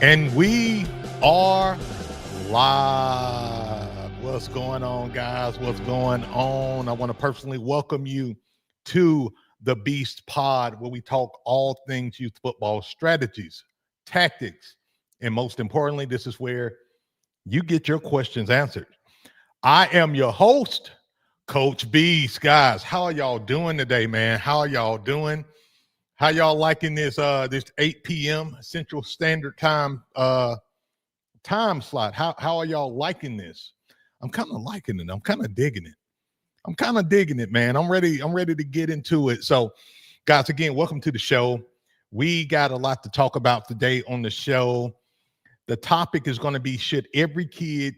And we are live. What's going on, guys? What's going on? I want to personally welcome you to the Beast Pod, where we talk all things youth football strategies, tactics, and most importantly, this is where you get your questions answered. I am your host, Coach Beast. Guys, how are y'all doing today, man? How are y'all doing? How y'all liking this 8 p.m. Central Standard Time time slot? How are y'all liking this? I'm kind of liking it. I'm kind of digging it. I'm kind of digging it, man. I'm ready to get into it. So, guys, again, welcome to the show. We got a lot to talk about today on the show. The topic is going to be, should every kid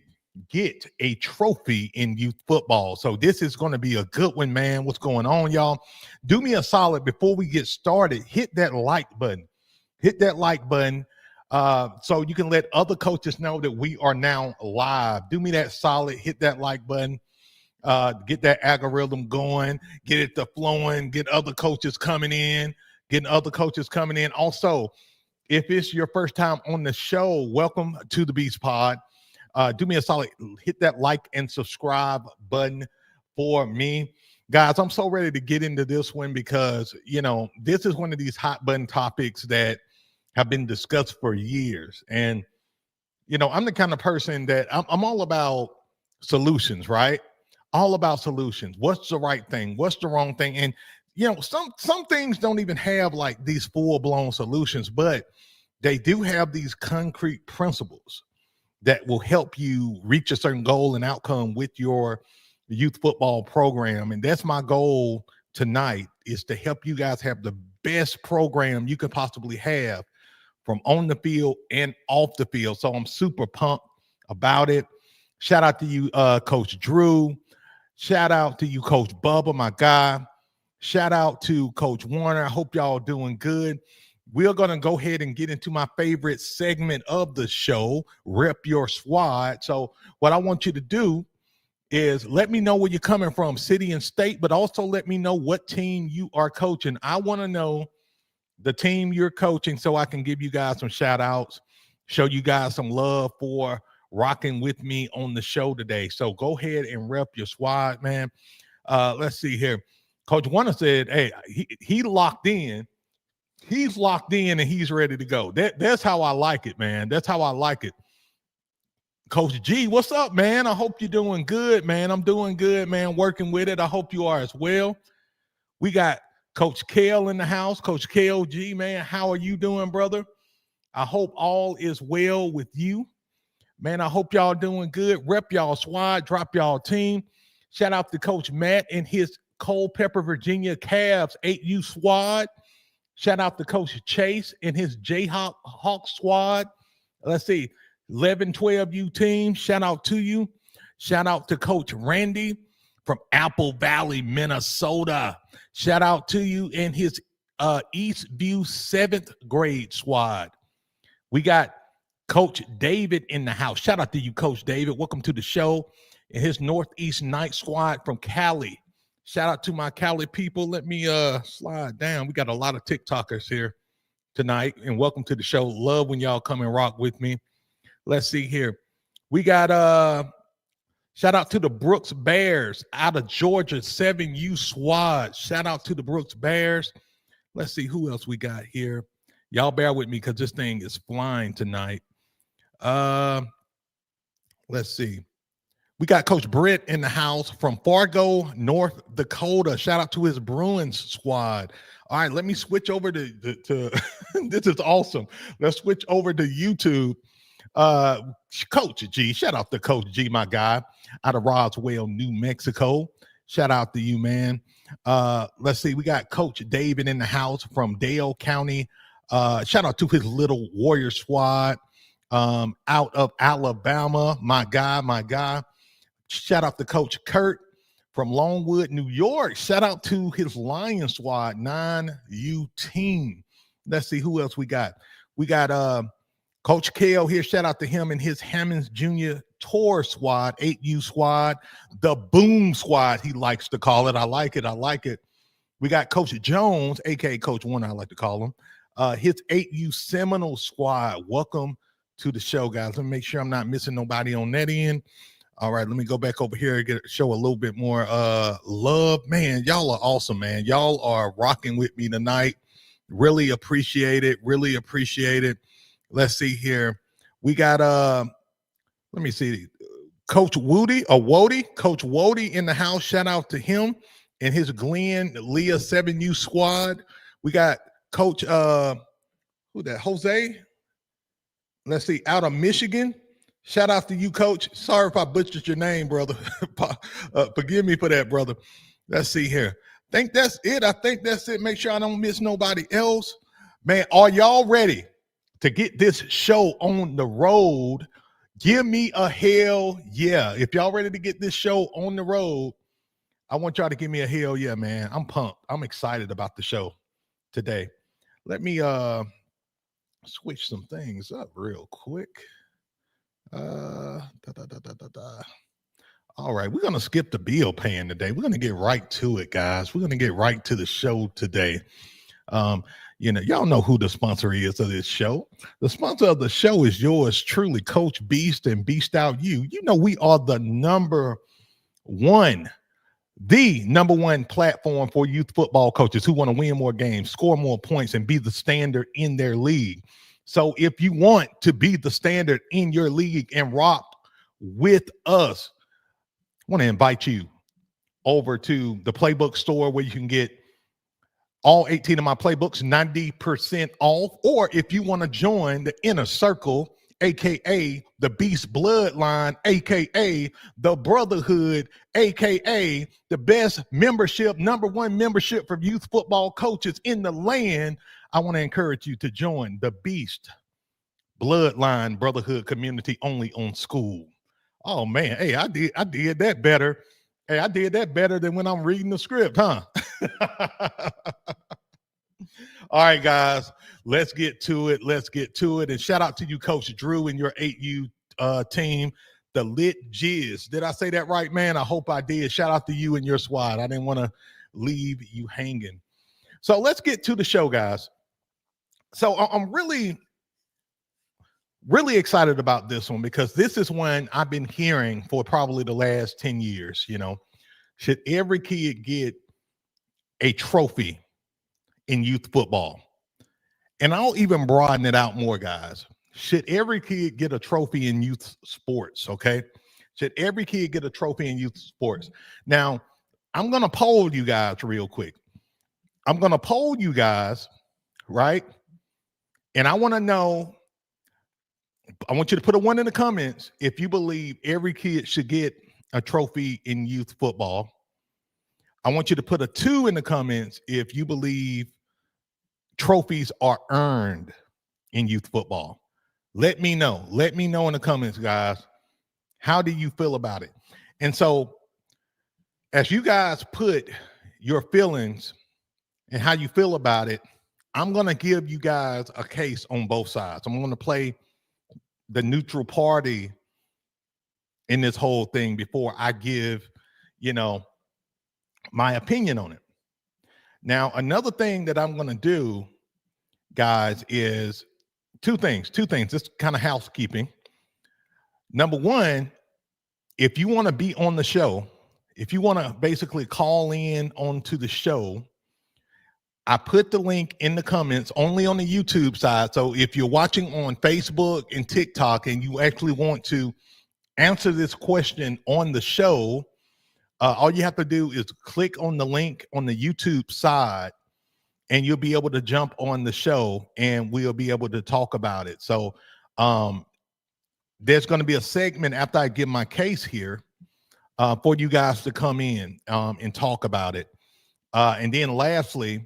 get a trophy in youth football? So this is going to be a good one, man. What's going on, y'all? Do me a solid before we get started. Hit that like button. Hit that like button so you can let other coaches know that we are now live. Do me that solid. Hit that like button. Get that algorithm going. Get it to flowing. Get other coaches coming in. Getting other coaches coming in. Also, if it's your first time on the show, welcome to the Beast Pod. Do me a solid, hit that like and subscribe button for me. Guys, I'm so ready to get into this one because, you know, this is one of these hot button topics that have been discussed for years. And, you know, I'm the kind of person that I'm all about solutions, right? All about solutions. What's the right thing? What's the wrong thing? And, you know, some things don't even have like these full-blown solutions, but they do have these concrete principles that will help you reach a certain goal and outcome with your youth football program. And that's my goal tonight, is to help you guys have the best program you could possibly have from on the field and off the field. So I'm super pumped about it. Shout out to you, Coach Drew. Shout out to you, Coach Bubba, my guy. Shout out to Coach Warner. I hope y'all doing good. We're going to go ahead and get into my favorite segment of the show, Rep Your Squad. So what I want you to do is let me know where you're coming from, city and state, but also let me know what team you are coaching. I want to know the team you're coaching so I can give you guys some shout outs, show you guys some love for rocking with me on the show today. So go ahead and rep your squad, man. Let's see here. Coach Warner said, hey, he locked in. He's locked in and he's ready to go. That's how I like it, man. That's how I like it. Coach G, what's up, man? I hope you're doing good, man. I'm doing good, man, working with it. I hope you are as well. We got Coach Kale in the house. Coach Kale G, man, how are you doing, brother? I hope all is well with you. Man, I hope y'all doing good. Rep y'all squad, drop y'all team. Shout out to Coach Matt and his Culpeper, Virginia Cavs 8U squad. Shout out to Coach Chase and his Jayhawk squad. Let's see, 11, 12U team. Shout out to you. Shout out to Coach Randy from Apple Valley, Minnesota. Shout out to you and his Eastview 7th grade squad. We got Coach David in the house. Shout out to you, Coach David. Welcome to the show. And his Northeast Night squad from Cali. Shout out to my Cali people. Let me slide down. We got a lot of TikTokers here tonight, and welcome to the show. Love when y'all come and rock with me. Let's see here. We got shout out to the Brooks Bears out of Georgia, 7U squad. Shout out to the Brooks Bears. Let's see who else we got here. Y'all bear with me because this thing is flying tonight. Let's see. We got Coach Britt in the house from Fargo, North Dakota. Shout out to his Bruins squad. All right, let me switch over to this is awesome. Let's switch over to YouTube. Coach G, shout out to Coach G, my guy, out of Roswell, New Mexico. Shout out to you, man. Let's see. We got Coach David in the house from Dale County. Shout out to his little Warrior squad out of Alabama. My guy. Shout out to Coach Kurt from Longwood, New York. Shout out to his Lion squad, 9U team. Let's see who else we got. We got Coach Kale here. Shout out to him and his Hammonds Jr. Tour squad, 8U squad, the Boom squad, he likes to call it. I like it. We got Coach Jones, a.k.a. Coach Warner, I like to call him. His 8U Seminole squad. Welcome to the show, guys. Let me make sure I'm not missing nobody on that end. All right, let me go back over here and show a little bit more love. Man, y'all are awesome, man. Y'all are rocking with me tonight. Really appreciate it. Really appreciate it. Let's see here. We got let me see. Coach Woody Coach Wody in the house. Shout out to him and his Glenn Leah 7U squad. We got Coach who that? Jose. Let's see, out of Michigan. Shout out to you, Coach. Sorry if I butchered your name, brother. Forgive me for that, brother. Let's see here. Think that's it. I think that's it. Make sure I don't miss nobody else. Man, are y'all ready to get this show on the road? Give me a hell yeah. If y'all ready to get this show on the road, I want y'all to give me a hell yeah, man. I'm pumped. I'm excited about the show today. Let me switch some things up real quick. All right, we're gonna skip the bill paying today. We're gonna get right to it, guys. We're gonna get right to the show today. Y'all know who the sponsor is of this show. The sponsor of the show is yours truly, Coach Beast and Beast Out You. You know, we are the number one platform for youth football coaches who want to win more games, score more points, and be the standard in their league. So if you want to be the standard in your league and rock with us, I want to invite you over to the Playbook store where you can get all 18 of my playbooks 90% off. Or if you want to join the inner circle, aka the Beast Bloodline, aka the Brotherhood, aka the best membership, number one membership for youth football coaches in the land, I want to encourage you to join the Beast Bloodline Brotherhood community only on school. Oh man, hey, I did that better. Hey, I did that better than when I'm reading the script, huh? All right, guys, let's get to it. And shout out to you, Coach Drew, and your 8U team, the Lit Jizz. Did I say that right, man? I hope I did. Shout out to you and your squad. I didn't want to leave you hanging. So let's get to the show, guys. So I'm really excited about this one because this is one I've been hearing for probably the last 10 years. You know, should every kid get a trophy in youth football? And I'll even broaden it out more, guys. Should every kid get a trophy in youth sports? Okay. Should every kid get a trophy in youth sports? Now, I'm going to poll you guys real quick. I'm going to poll you guys, right? And I want to know, I want you to put a 1 in the comments if you believe every kid should get a trophy in youth football. I want you to put a 2 in the comments if you believe trophies are earned in youth football. Let me know. Let me know in the comments, guys. How do you feel about it? And so as you guys put your feelings and how you feel about it, I'm going to give you guys a case on both sides. I'm going to play the neutral party in this whole thing before I give, my opinion on it. Now, another thing that I'm going to do, guys, is two things. This kind of housekeeping. Number one, if you want to be on the show, if you want to basically call in onto the show, I put the link in the comments only on the YouTube side. So if you're watching on Facebook and TikTok and you actually want to answer this question on the show, all you have to do is click on the link on the YouTube side and you'll be able to jump on the show and we'll be able to talk about it. So there's going to be a segment after I give my case here for you guys to come in and talk about it. And then lastly,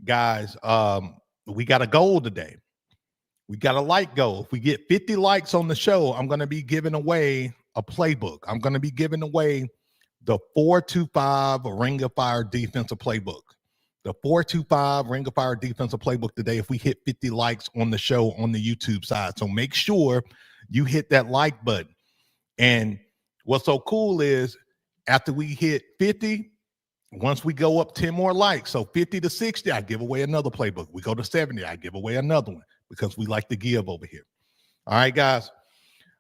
guys, we got a goal today. We got a like goal. If we get 50 likes on the show, I'm going to be giving away a playbook. I'm going to be giving away the 425 Ring of Fire defensive playbook. The 425 Ring of Fire defensive playbook today if we hit 50 likes on the show on the YouTube side. So make sure you hit that like button. And what's so cool is after we hit 50, once we go up 10 more likes, so 50 to 60, I give away another playbook. We go to 70, I give away another one because we like to give over here. All right, guys.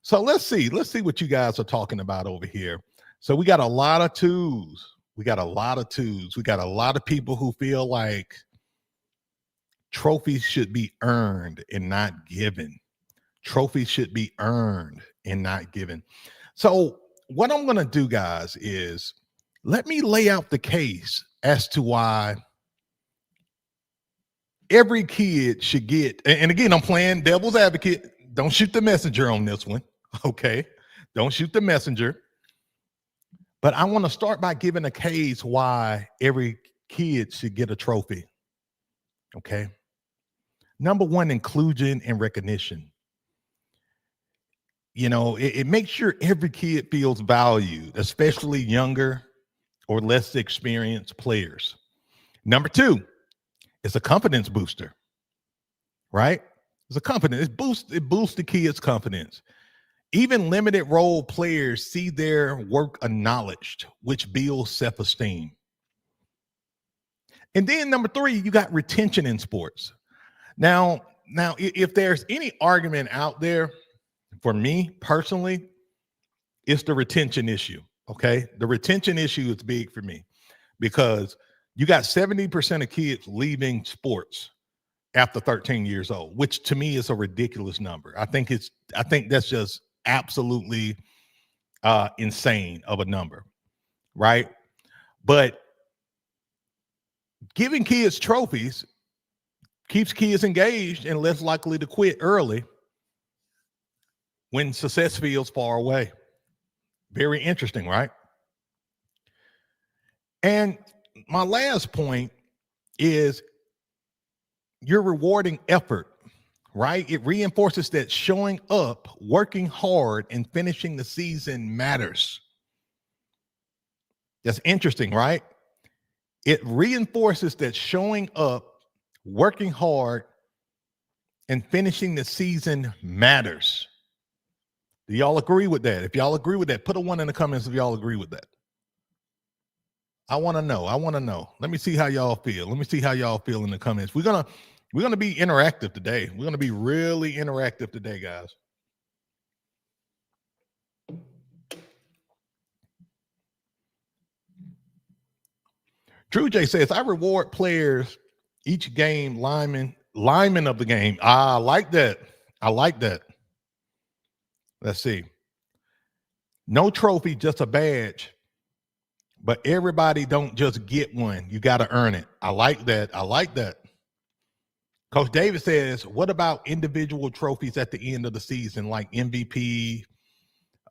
So let's see what you guys are talking about over here. So we got a lot of twos. We got a lot of twos. We got a lot of people who feel like trophies should be earned and not given. Trophies should be earned and not given. So what I'm going to do, guys, is let me lay out the case as to why every kid should get, and again, I'm playing devil's advocate. Don't shoot the messenger on this one. Okay. Don't shoot the messenger. But I want to start by giving a case why every kid should get a trophy. Okay. Number one, inclusion and recognition. You know, it makes sure every kid feels valued, especially younger or less experienced players. Number two, it's a confidence booster, right? It's a confidence. It boosts the kids' confidence. Even limited role players see their work acknowledged, which builds self-esteem. And then number three, you got retention in sports. Now, if there's any argument out there, for me personally, it's the retention issue. Okay. The retention issue is big for me because you got 70% of kids leaving sports after 13 years old, which to me is a ridiculous number. I think that's just absolutely insane of a number, right? But giving kids trophies keeps kids engaged and less likely to quit early when success feels far away. Very interesting, right? And my last point is you're rewarding effort, right? It reinforces that showing up, working hard, and finishing the season matters. That's interesting, right? It reinforces that showing up, working hard, and finishing the season matters. Do y'all agree with that? If y'all agree with that, put a 1 in the comments if y'all agree with that. I want to know. Let me see how y'all feel. Let me see how y'all feel in the comments. We're gonna be interactive today. We're gonna be really interactive today, guys. Drew J says, I reward players each game, lineman of the game. I like that. Let's see. No trophy, just a badge. But everybody don't just get one. You got to earn it. I like that. Coach David says, what about individual trophies at the end of the season, like MVP,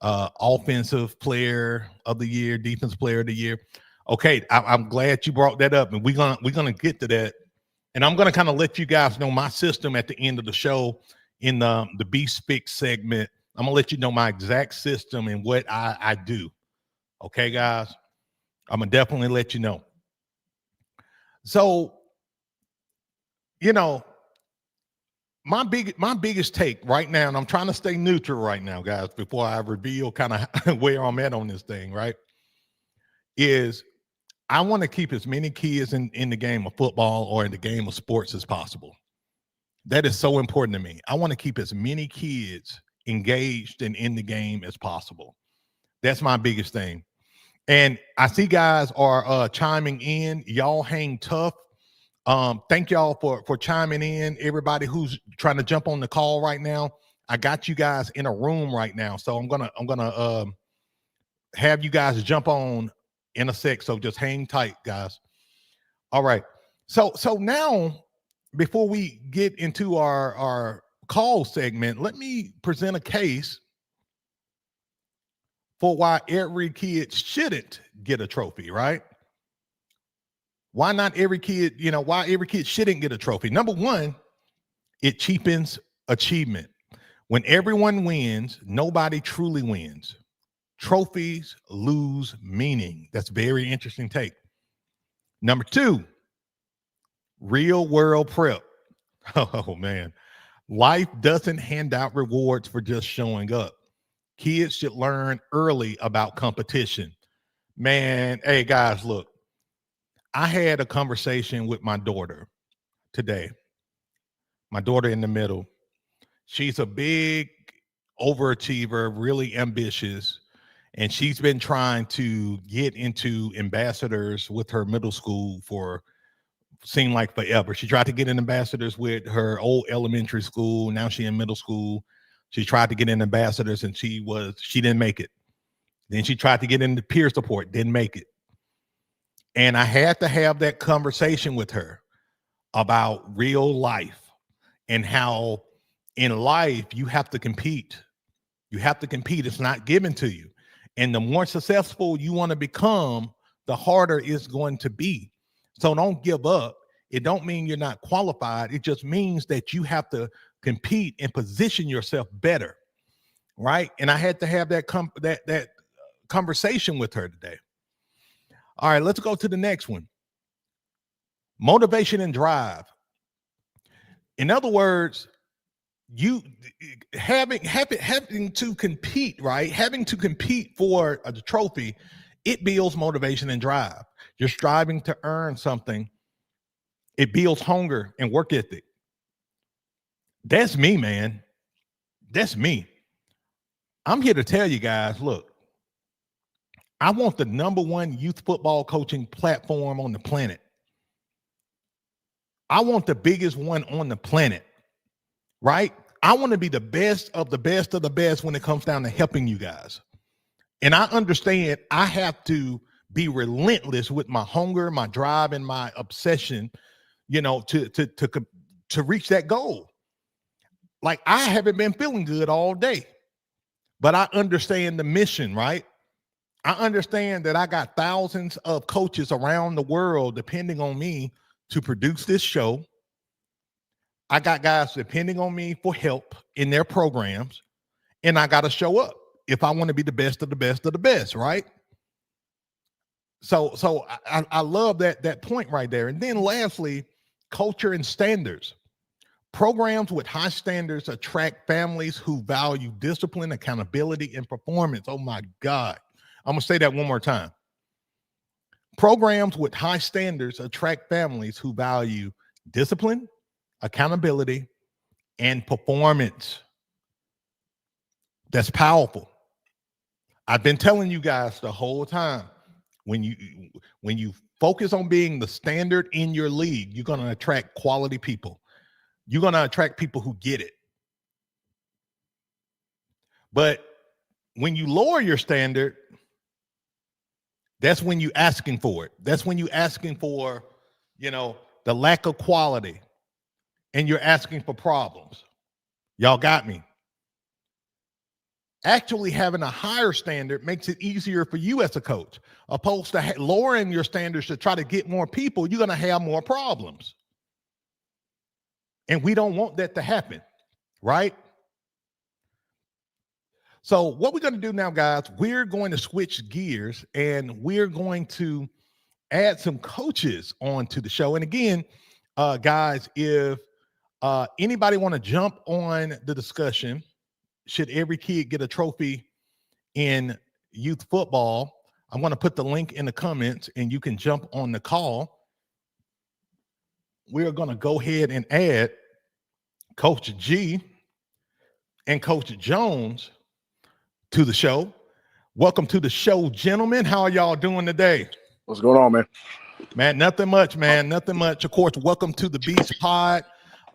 offensive player of the year, defensive player of the year? Okay, I'm glad you brought that up, and we're gonna get to that. And I'm gonna kind of let you guys know my system at the end of the show in the Beast Fix segment. I'm gonna let you know my exact system and what I do. Okay, guys, I'm gonna definitely let you know. So, you know, my biggest take right now, and I'm trying to stay neutral right now, guys, before I reveal kind of where I'm at on this thing, right? Is I want to keep as many kids in the game of football or in the game of sports as possible. That is so important to me. I want to keep as many kids engaged and in the game as possible. That's my biggest thing. And I see guys are chiming in. Y'all hang tough. Thank y'all for chiming in. Everybody who's trying to jump on the call right now, I got you guys in a room right now, so I'm gonna have you guys jump on in a sec. So just hang tight, guys. All right. So now, before we get into our call segment, let me present a case for why every kid shouldn't get a trophy, right? Why not every kid, why every kid shouldn't get a trophy? Number one, it cheapens achievement. When everyone wins, nobody truly wins. Trophies lose meaning. That's very interesting take. Number two, real world prep. Oh, man. Life doesn't hand out rewards for just showing up. Kids should learn early about competition. Man, hey, guys, look. I had a conversation with my daughter today. My daughter in the middle. She's a big overachiever, really ambitious, and she's been trying to get into ambassadors with her middle school for seemed like forever. She tried to get in ambassadors with her old elementary school. Now she in middle school. She tried to get in ambassadors and she didn't make it. Then she tried to get into peer support, didn't make it. And I had to have that conversation with her about real life and how in life you have to compete. You have to compete. It's not given to you. And the more successful you want to become, the harder it's going to be. So don't give up. It don't mean you're not qualified. It just means that you have to compete and position yourself better, right? And I had to have that conversation with her today. All right, let's go to the next one. Motivation and drive. In other words, you having to compete, right? Having to compete for the trophy, it builds motivation and drive. You're striving to earn something. It builds hunger and work ethic. That's me, man. That's me. I'm here to tell you guys, look, I want the #1 youth football coaching platform on the planet. I want the biggest one on the planet, right? I want to be the best of the best of the best when it comes down to helping you guys. And I understand I have to be relentless with my hunger, my drive, and my obsession, to reach that goal. Like, I haven't been feeling good all day, but I understand the mission, right? I understand that I got thousands of coaches around the world depending on me to produce this show. I got guys depending on me for help in their programs, and I got to show up if I want to be the best of the best of the best, right? So I love that point right there. And then lastly, culture and standards. Programs with high standards attract families who value discipline, accountability, and performance. Oh my God. I'm going to say that one more time. Programs with high standards attract families who value discipline, accountability, and performance. That's powerful. I've been telling you guys the whole time, when you focus on being the standard in your league, you're going to attract quality people. You're going to attract people who get it. But when you lower your standard, that's when you're asking for it. That's when you're asking for, the lack of quality, and you're asking for problems. Y'all got me. Actually having a higher standard makes it easier for you as a coach. Opposed to lowering your standards to try to get more people, you're going to have more problems. And we don't want that to happen, right? So what we're going to do now, guys, we're going to switch gears and we're going to add some coaches onto the show. And again, guys, if anybody want to jump on the discussion, should every kid get a trophy in youth football, I'm going to put the link in the comments and you can jump on the call. We're going to go ahead and add Coach G and Coach Jones to the show. Welcome to the show, gentlemen. How are y'all doing today? What's going on, man? Man, nothing much, man. Nothing much. Of course, welcome to the Beast Pod.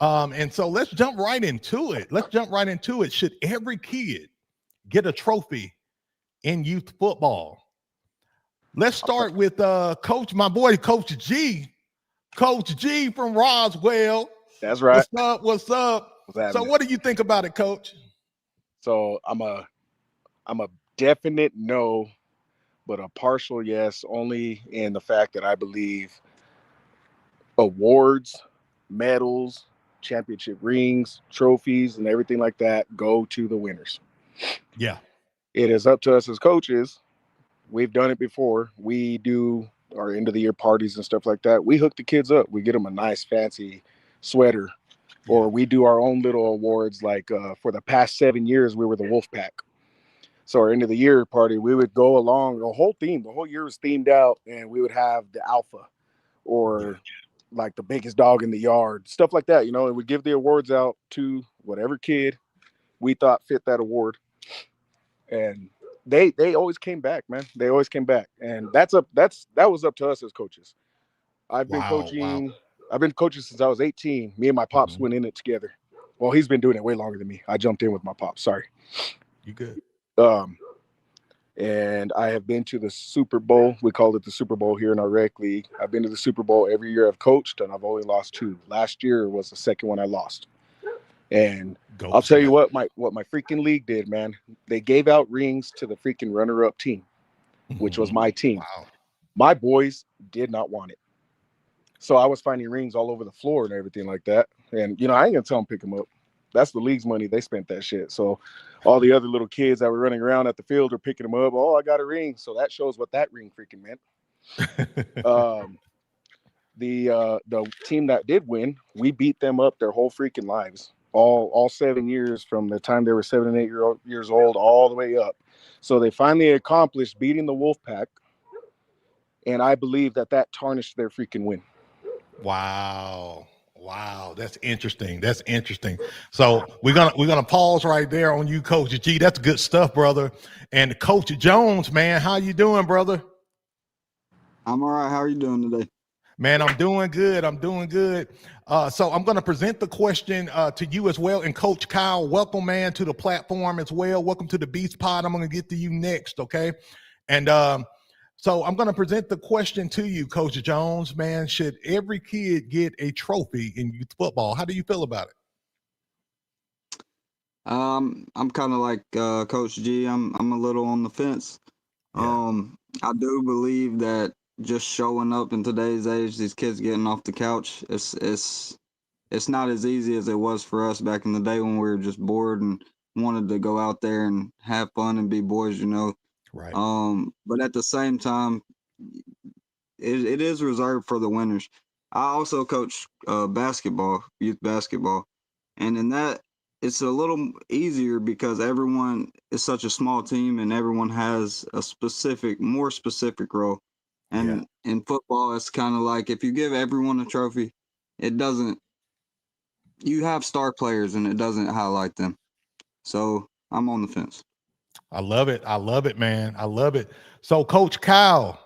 And so let's jump right into it. Should every kid get a trophy in youth football? Let's start with Coach, my boy, Coach G. Coach G from Roswell. That's right. What's up? So what do you think about it, Coach? So I'm a definite no, but a partial yes, only in the fact that I believe awards, medals, championship rings, trophies, and everything like that go to the winners. Yeah. It is up to us as coaches. We've done it before. We do our end of the year parties and stuff like that. We hook the kids up. We get them a nice fancy sweater, or we do our own little awards. Like for the past 7 years, we were the Wolf Pack. So our end of the year party, we would go along the whole year was themed out, and we would have the alpha or like the biggest dog in the yard, stuff like that, and we give the awards out to whatever kid we thought fit that award. And they always came back, man. They always came back. And that was up to us as coaches. I've been Wow. coaching since I was 18. Me and my pops went in it together. Well, he's been doing it way longer than me. I jumped in with my pops. Sorry. You good? And I have been to the Super Bowl. We called it the Super Bowl here in our rec league. I've been to the Super Bowl every year I've coached, and I've only lost 2. Last year was the second one I lost. And I'll tell you what my freaking league did, man. They gave out rings to the freaking runner-up team, which was my team. Wow. My boys did not want it. So I was finding rings all over the floor and everything like that. And, I ain't going to tell them pick them up. That's the league's money. They spent that shit. So all the other little kids that were running around at the field are picking them up. Oh, I got a ring. So that shows what that ring freaking meant. The team that did win, we beat them up their whole freaking lives. All 7 years from the time they were 7 and 8 years old all the way up. So they finally accomplished beating the Wolfpack. And I believe that tarnished their freaking win. Wow. That's interesting. So we're gonna pause right there on you, Coach G. That's good stuff, brother. And Coach Jones, man, how you doing, brother? I'm all right. How are you doing today? Man, I'm doing good. So I'm going to present the question to you as well. And Coach Kyle, welcome, man, to the platform as well. Welcome to the Beast Pod. I'm going to get to you next, okay? And so I'm going to present the question to you, Coach Jones, man. Should every kid get a trophy in youth football? How do you feel about it? I'm kind of like Coach G. I'm a little on the fence. Yeah. I do believe that just showing up in today's age, these kids getting off the couch, it's not as easy as it was for us back in the day when we were just bored and wanted to go out there and have fun and be boys, Right. But at the same time, it is reserved for the winners. I also coach basketball, youth basketball, and in that it's a little easier because everyone is such a small team and everyone has a more specific role. And in football, it's kind of like if you give everyone a trophy, you have star players and it doesn't highlight them. So I'm on the fence. I love it, man. I love it. So, Coach Kyle,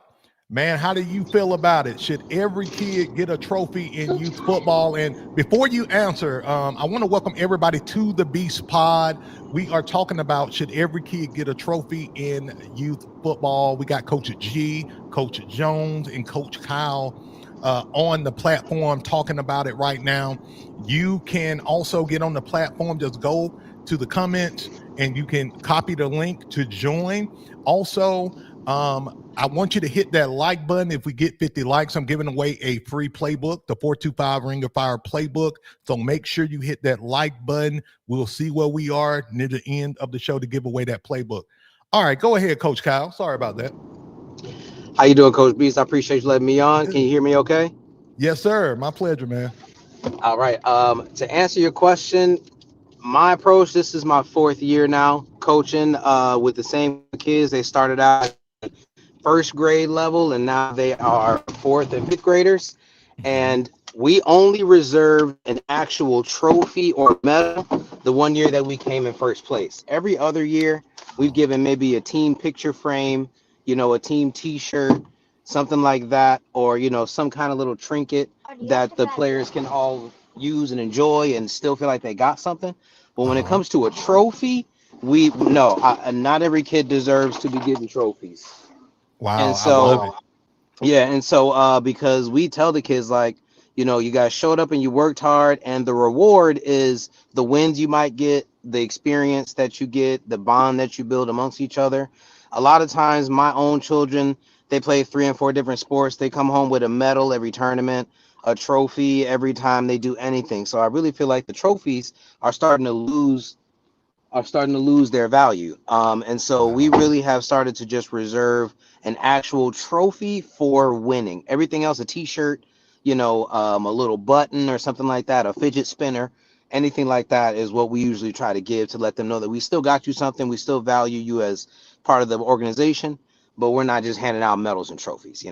man, how do you feel about it? Should every kid get a trophy in youth football? And before you answer, I want to welcome everybody to the Beast Pod. We are talking about should every kid get a trophy in youth football. We got Coach G, Coach Jones, and Coach Kyle on the platform talking about it right now. You can also get on the platform. Just go to the comments and you can copy the link to join. Also, I want you to hit that like button. If we get 50 likes, I'm giving away a free playbook, the 425 Ring of Fire playbook. So make sure you hit that like button. We'll see where we are near the end of the show to give away that playbook. All right, go ahead, Coach Kyle. Sorry about that. How you doing, Coach Beast? I appreciate you letting me on. Can you hear me okay? Yes, sir. My pleasure, man. All right. To answer your question, my approach, this is my 4th year now coaching with the same kids. They started out at first grade level and now they are 4th and 5th graders. And we only reserved an actual trophy or medal the one year that we came in first place. Every other year, we've given maybe a team picture frame, a team t-shirt, something like that, or, some kind of little trinket that the players can all use and enjoy and still feel like they got something. But when it comes to a trophy, not every kid deserves to be getting trophies. Wow, And so, I love it. yeah, and so because we tell the kids you guys showed up and you worked hard, and the reward is the wins you might get, the experience that you get, the bond that you build amongst each other. A lot of times, my own children, they play 3 and 4 different sports. They come home with a medal every tournament, a trophy every time they do anything. So I really feel like the trophies are starting to lose their value. And so we really have started to just reserve an actual trophy for winning. Everything else, a t-shirt, a little button or something like that, a fidget spinner, anything like that is what we usually try to give to let them know that we still got you something. We still value you as part of the organization, but we're not just handing out medals and trophies,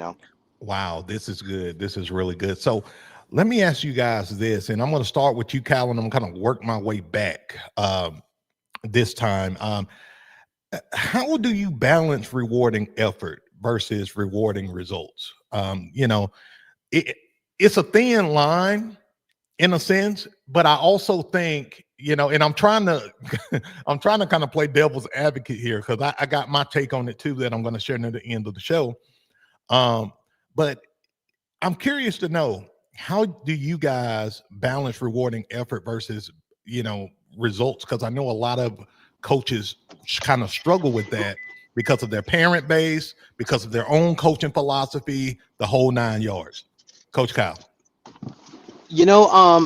Wow, this is good. This is really good. So let me ask you guys this, and I'm going to start with you, Kyle, and I'm going to work my way back. this time. How do you balance rewarding effort versus rewarding results? It, it's a thin line in a sense, but I also think, and I'm trying to I'm trying to kind of play devil's advocate here because I got my take on it too that I'm going to share near the end of the show. But I'm curious to know, how do you guys balance rewarding effort versus, results? Because I know a lot of coaches kind of struggle with that because of their parent base, because of their own coaching philosophy, the whole 9 yards. Coach Kyle.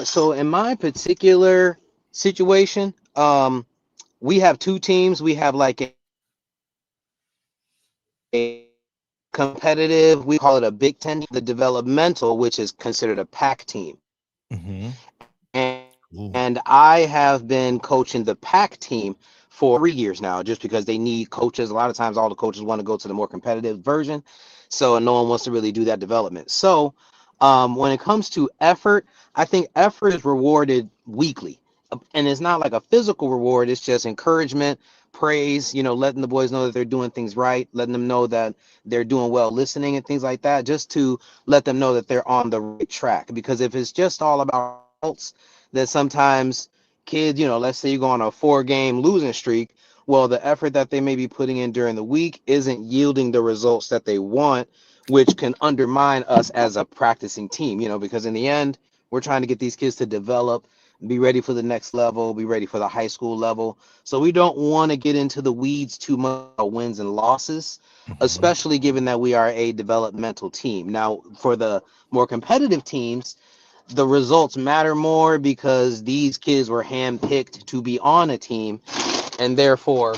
So in my particular situation, we have two teams. We have like a competitive, we call it a Big Ten, the developmental, which is considered a pack team. Mm-hmm. And, Ooh. and I have been coaching the pack team for 3 years now, just because they need coaches. A lot of times all the coaches want to go to the more competitive version. So no one wants to really do that development. So when it comes to effort, I think effort is rewarded weekly. And it's not like a physical reward. It's just encouragement, praise, letting the boys know that they're doing things right, letting them know that they're doing well, listening and things like that, just to let them know that they're on the right track. Because if it's just all about results, then sometimes kids, let's say you go on a 4-game losing streak, well, the effort that they may be putting in during the week isn't yielding the results that they want, which can undermine us as a practicing team, because in the end, we're trying to get these kids to develop, be ready for the next level, be ready for the high school level. So we don't want to get into the weeds too much about wins and losses, especially given that we are a developmental team. Now, for the more competitive teams, the results matter more because these kids were handpicked to be on a team, and therefore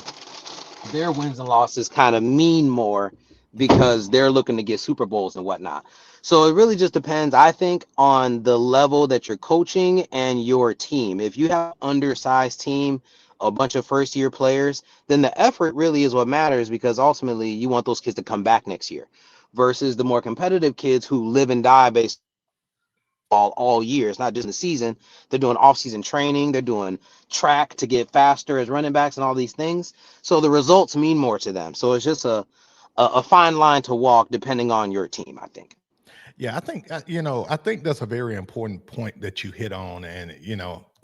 their wins and losses kind of mean more because they're looking to get Super Bowls and whatnot. So it really just depends, I think, on the level that you're coaching and your team. If you have an undersized team, a bunch of first-year players, then the effort really is what matters, because ultimately you want those kids to come back next year, versus the more competitive kids who live and die based all year. It's not just in the season. They're doing off-season training. They're doing track to get faster as running backs and all these things. So the results mean more to them. So it's just a fine line to walk depending on your team, I think. Yeah, I think I think that's a very important point that you hit on, and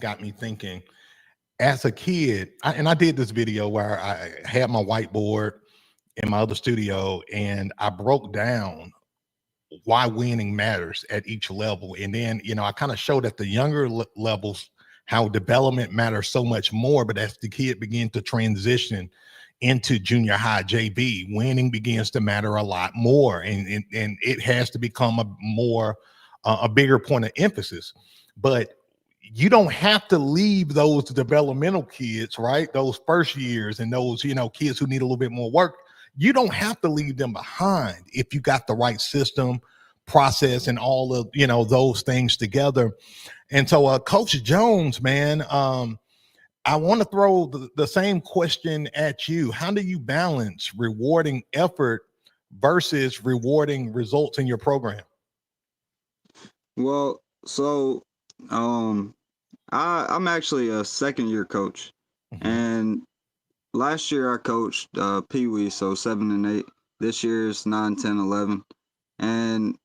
got me thinking. As a kid, I did this video where I had my whiteboard in my other studio, and I broke down why winning matters at each level, and then I kind of showed at the younger levels how development matters so much more. But as the kid began to transition into junior high JV, winning begins to matter a lot more, and it has to become a bigger point of emphasis. But you don't have to leave those developmental kids, right? Those first years and those kids who need a little bit more work. You don't have to leave them behind if you got the right system, process, and all of those things together. And so, Coach Jones, man, I want to throw the same question at you. How do you balance rewarding effort versus rewarding results in your program? Well, so I'm actually a second year coach, and last year I coached Pee Wee, so 7 and 8. This year's 9, 10, 11, and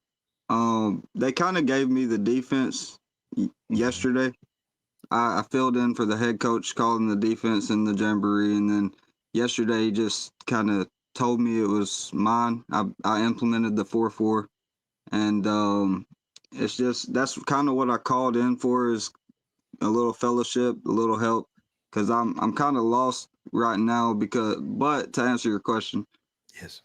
they kind of gave me the defense yesterday. I filled in for the head coach calling the defense in the jamboree, and then yesterday he just kind of told me it was mine. I implemented the 4-4, and it's just that's kind of what I called in for, is a little fellowship, a little help, because I'm kind of lost right now. But to answer your question, Yes.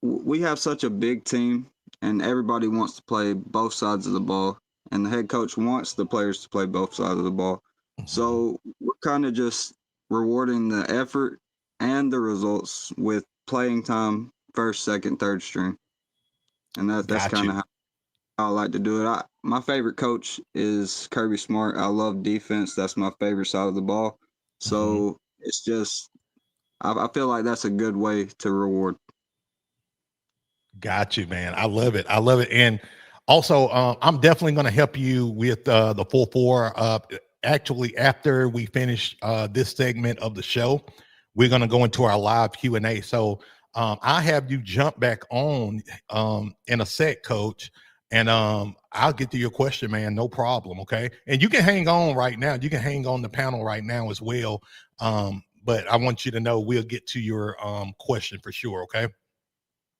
we have such a big team, and everybody wants to play both sides of the ball, and the head coach wants the players to play both sides of the ball. So we're kind of just rewarding the effort and the results with playing time, first, second, third string, and that's Got kind you. of how I like to do it. My favorite coach is Kirby Smart. I love defense. That's my favorite side of the ball. So it's just I feel like that's a good way to reward. Got you, man. I love it. I love it. And also, I'm definitely going to help you with the 4-4. actually, after we finish this segment of the show, we're going to go into our live Q&A. So I have you jump back on in a sec, Coach, and I'll get to your question, man. No problem, okay? And you can hang on right now. You can hang on the panel right now as well. But I want you to know we'll get to your question for sure, okay?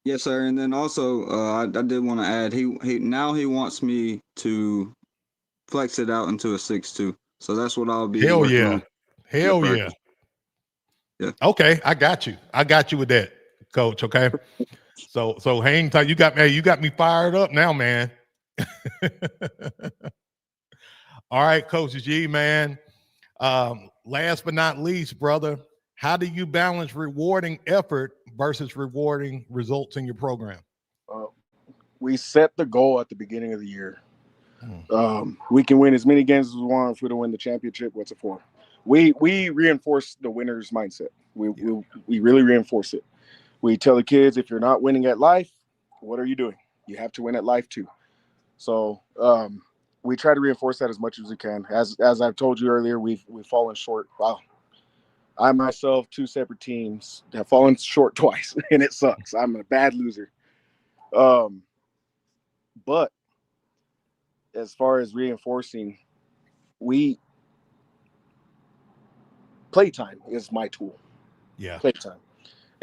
Yes, sir. And then also, I did want to add, he wants me to flex it out into a 6'2". So that's what I'll be working on. Hell yeah. Yeah. Okay, I got you. I got you with that, Coach. Okay. So hang tight. You got me fired up now, man. All right, Coach G, man. Last but not least, brother, how do you balance rewarding effort versus rewarding results in your program? We set the goal at the beginning of the year. We can win as many games as we want. If we don't win the championship, what's it for? We reinforce the winner's mindset. We really reinforce it. We tell the kids, if you're not winning at life, what are you doing? You have to win at life too. So we try to reinforce that as much as we can. As I've told you earlier, we've fallen short. Wow. I myself, 2 separate teams, have fallen short twice, and it sucks. I'm a bad loser. But as far as reinforcing, playtime is my tool. Yeah. Playtime.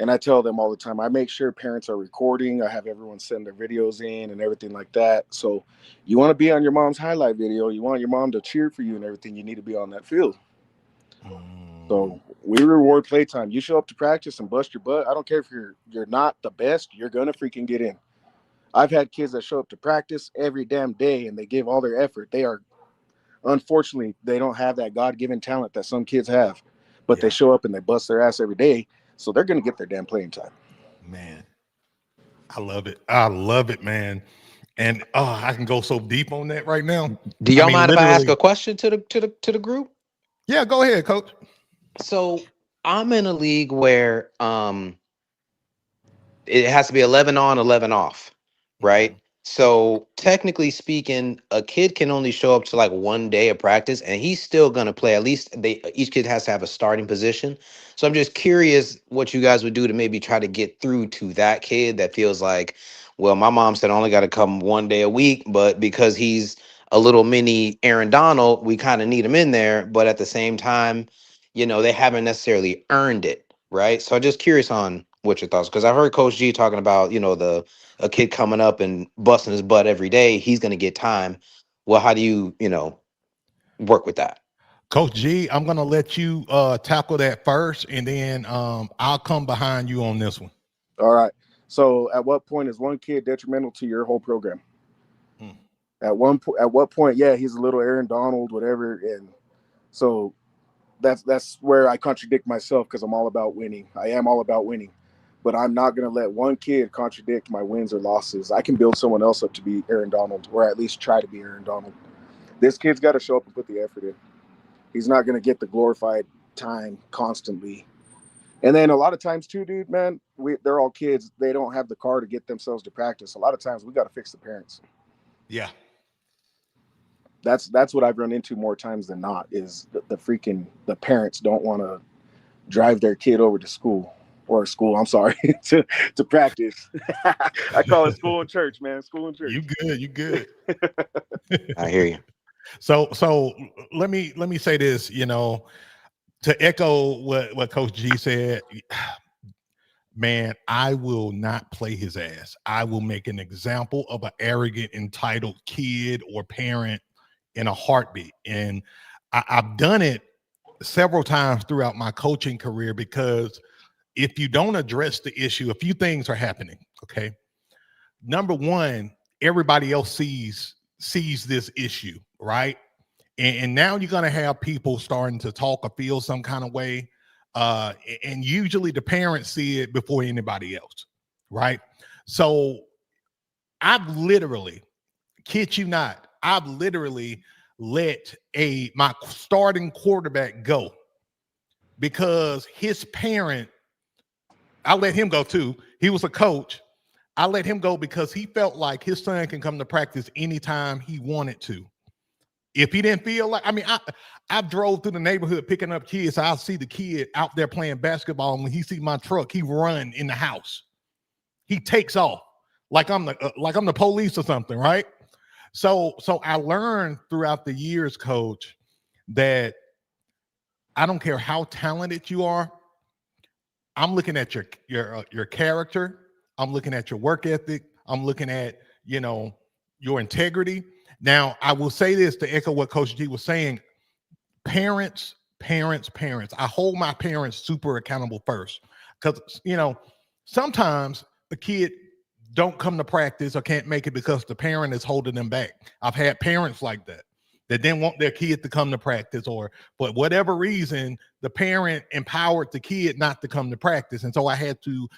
And I tell them all the time, I make sure parents are recording. I have everyone send their videos in and everything like that. So you want to be on your mom's highlight video. You want your mom to cheer for you and everything. You need to be on that field. So we reward playtime. You show up to practice and bust your butt. I don't care if you're not the best. You're going to freaking get in. I've had kids that show up to practice every damn day and they give all their effort. Unfortunately, they don't have that God-given talent that some kids have, but they show up and they bust their ass every day. So they're going to get their damn playing time. Man, I love it. I love it, man. And I can go so deep on that right now. Do y'all mind if I ask a question to the group? Yeah, go ahead, Coach. So I'm in a league where it has to be 11 on, 11 off, right? So technically speaking, a kid can only show up to like 1 day of practice and he's still going to play. At least each kid has to have a starting position. So I'm just curious what you guys would do to maybe try to get through to that kid that feels like, well, my mom said I only got to come 1 day a week, but because he's a little mini Aaron Donald, we kind of need him in there. But at the same time, they haven't necessarily earned it, right? So I'm just curious on what your thoughts, because I've heard Coach G talking about, a kid coming up and busting his butt every day, he's going to get time. Well, how do you, work with that? Coach G, I'm going to let you tackle that first, and then I'll come behind you on this one. All right. So at what point is one kid detrimental to your whole program? At what point, yeah, he's a little Aaron Donald, whatever. And so that's where I contradict myself, because I'm all about winning. I am all about winning. But I'm not going to let one kid contradict my wins or losses. I can build someone else up to be Aaron Donald, or at least try to be Aaron Donald. This kid's got to show up and put the effort in. He's not going to get the glorified time constantly. And then a lot of times too, dude, man, they're all kids. They don't have the car to get themselves to practice. A lot of times we got to fix the parents. Yeah. That's what I've run into more times than not, is the parents don't want to drive their kid over to school. I'm sorry, to practice. I call it school and church, man. School and church. You good. I hear you. So let me say this, to echo what Coach G said, man, I will not play his ass. I will make an example of an arrogant, entitled kid or parent in a heartbeat. And I've done it several times throughout my coaching career, because if you don't address the issue, a few things are happening. Okay. Number one, everybody else sees this issue, right? And now you're going to have people starting to talk or feel some kind of way. And usually the parents see it before anybody else, right? So I've literally, kid you not, I've literally let my starting quarterback go because his parent, I let him go too. He was a coach. I let him go because he felt like his son can come to practice anytime he wanted to. If he didn't feel like, I mean, I drove through the neighborhood picking up kids. So I'll see the kid out there playing basketball. And when he see my truck, he run in the house. He takes off like I'm the police or something, right? So I learned throughout the years, coach, that I don't care how talented you are. I'm looking at your character. I'm looking at your work ethic. I'm looking at, your integrity. Now, I will say this to echo what Coach G was saying. Parents. I hold my parents super accountable first, because, sometimes the kid don't come to practice or can't make it because the parent is holding them back. I've had parents like that didn't want their kid to come to practice, or for whatever reason, the parent empowered the kid not to come to practice. And so I had to,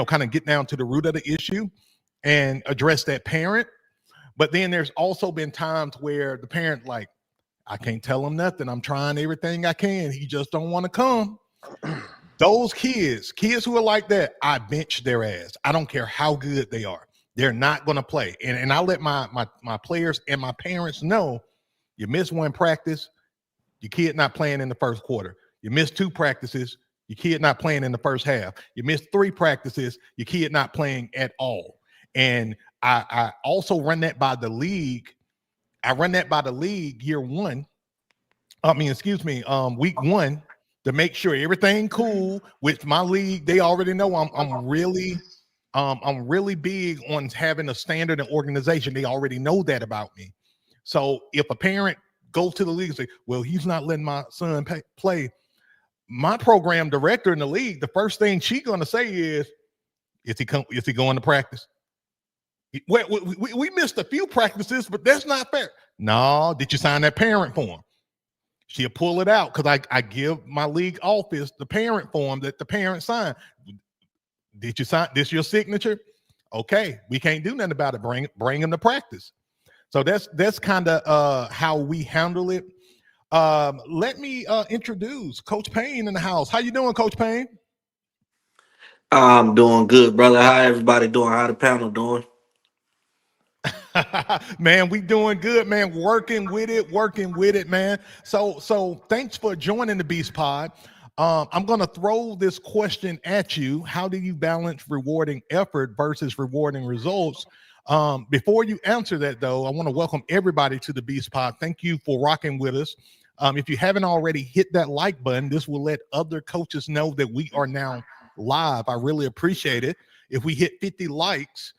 kind of get down to the root of the issue and address that parent. But then there's also been times where the parent, like, I can't tell him nothing. I'm trying everything I can. He just don't want to come. Those kids who are like that, I bench their ass. I don't care how good they are. They're not going to play. And I let my players and my parents know, you miss one practice, your kid not playing in the first quarter. You miss 2 practices, your kid not playing in the first half. You miss 3 practices, your kid not playing at all. And I also run that by the league. I run that by the league week 1, to make sure everything cool with my league. They already know I'm really big on having a standard and organization. They already know that about me. So if a parent goes to the league and say, well, he's not letting my son play, my program director in the league, the first thing she's going to say is he going to practice? We missed a few practices, but that's not fair. No, did you sign that parent form? She'll pull it out, because I give my league office the parent form that the parent signed. Did you sign this? Your signature? Okay, we can't do nothing about it. Bring him to practice. So that's kind of how we handle it. Let me introduce Coach Payne in the house. How you doing, Coach Payne? I'm doing good, brother. How everybody doing? How the panel doing? Man, we doing good, man. Working with it, man. So thanks for joining the Beast Pod. I'm going to throw this question at you. How do you balance rewarding effort versus rewarding results? Before you answer that, though, I want to welcome everybody to the Beast Pod. Thank you for rocking with us. If you haven't already hit that like button, this will let other coaches know that we are now live. I really appreciate it. If we hit 50 likes,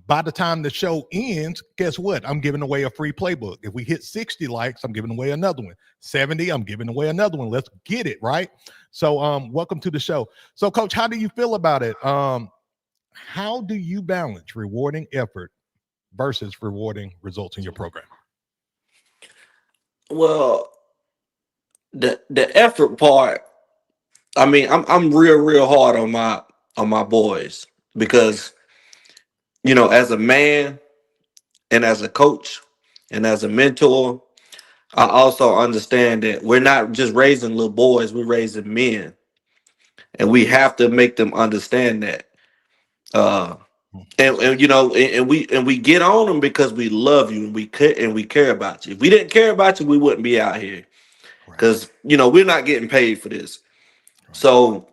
by the time the show ends, guess what? I'm giving away a free playbook. If we hit 60 likes, I'm giving away another one. 70, I'm giving away another one. Let's get it, right? So welcome to the show. So, Coach, how do you feel about it? How do you balance rewarding effort versus rewarding results in your program? Well, the effort part, I mean, I'm real hard on my boys, because as a man and as a coach and as a mentor, I also understand that we're not just raising little boys, we're raising men, and we have to make them understand that. Uh, and we get on them because we love you, and we care about you. If we didn't care about you, we wouldn't be out here, because we're not getting paid for this. So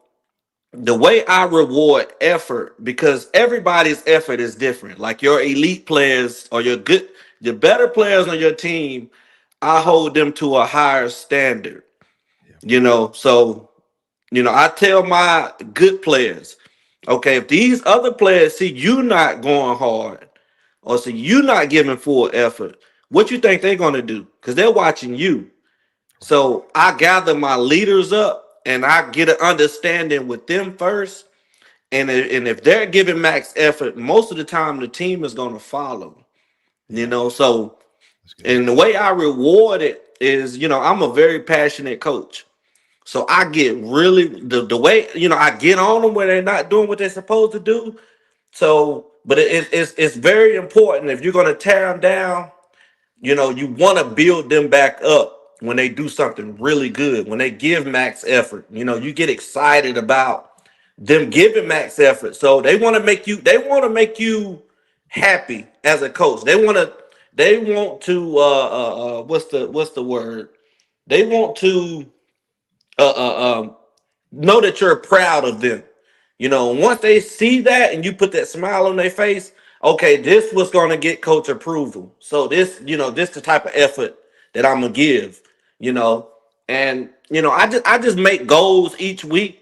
the way I reward effort, because everybody's effort is different. Like your elite players or your better players on your team, I hold them to a higher standard. So I tell my good players, okay, if these other players see you not going hard or see you not giving full effort, what you think they're going to do? Because they're watching you. So I gather my leaders up and I get an understanding with them first. And if they're giving max effort, most of the time the team is going to follow. So and the way I reward it is, I'm a very passionate coach. So I get really the way, I get on them when they're not doing what they're supposed to do. So, but it's very important, if you're going to tear them down, you want to build them back up when they do something really good, when they give max effort. You get excited about them giving max effort. So they want to make you happy as a coach. They want they want to what's the word? They want to uh, uh, um, know that you're proud of them. You know, once they see that and you put that smile on their face, okay, this was going to get coach approval. So this, this the type of effort that I'm gonna give. You know, and I just make goals each week.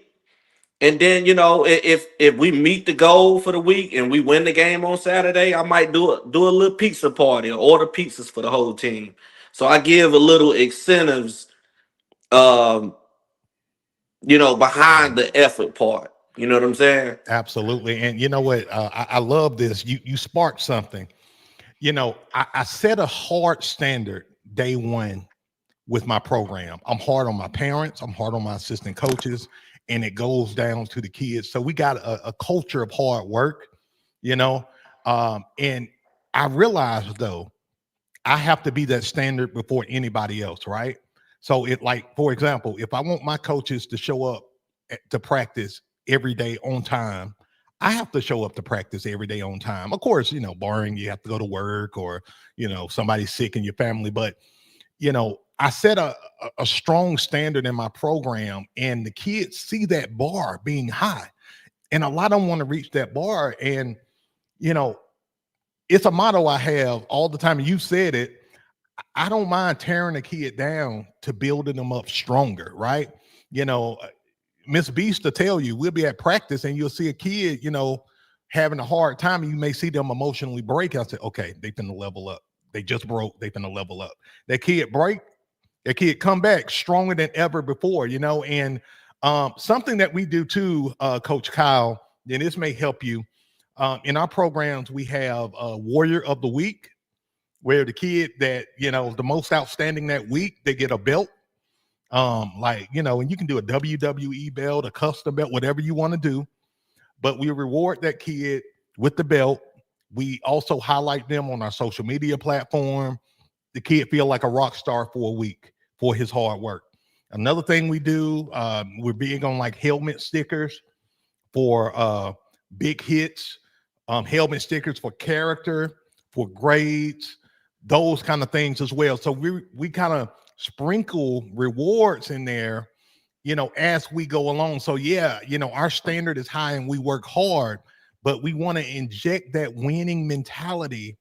And then if we meet the goal for the week and we win the game on Saturday, I might do a little pizza party or order pizzas for the whole team. So I give a little incentives, um, behind the effort part. You know what I'm saying? Absolutely. And you know what? I love this. You sparked something. I set a hard standard day one with my program. I'm hard on my parents. I'm hard on my assistant coaches, and it goes down to the kids. So we got a culture of hard work, you know. And I realized though, I have to be that standard before anybody else, right? So like, for example, if I want my coaches to show up to practice every day on time, I have to show up to practice every day on time. Of course, barring you have to go to work or, somebody's sick in your family. But, I set a strong standard in my program, and the kids see that bar being high. And a lot of them want to reach that bar. And, you know, it's a motto I have all the time. You said it. I don't mind tearing a kid down to building them up stronger, right? You know, Miss Beast to tell you, we'll be at practice and you'll see a kid, having a hard time, and you may see them emotionally break. I said, okay, they finna level up. They just broke, they finna level up. That kid break, that kid come back stronger than ever before, and something that we do too, Coach Kyle, and this may help you. In our programs, we have a Warrior of the Week, where the kid that the most outstanding that week, they get a belt. And you can do a WWE belt, a custom belt, whatever you want to do. But we reward that kid with the belt. We also highlight them on our social media platform. The kid feel like a rock star for a week for his hard work. Another thing we do, we're big on like helmet stickers for big hits, helmet stickers for character, for grades, those kind of things as well. So we kind of sprinkle rewards in there, as we go along. So yeah, our standard is high and we work hard, but we want to inject that winning mentality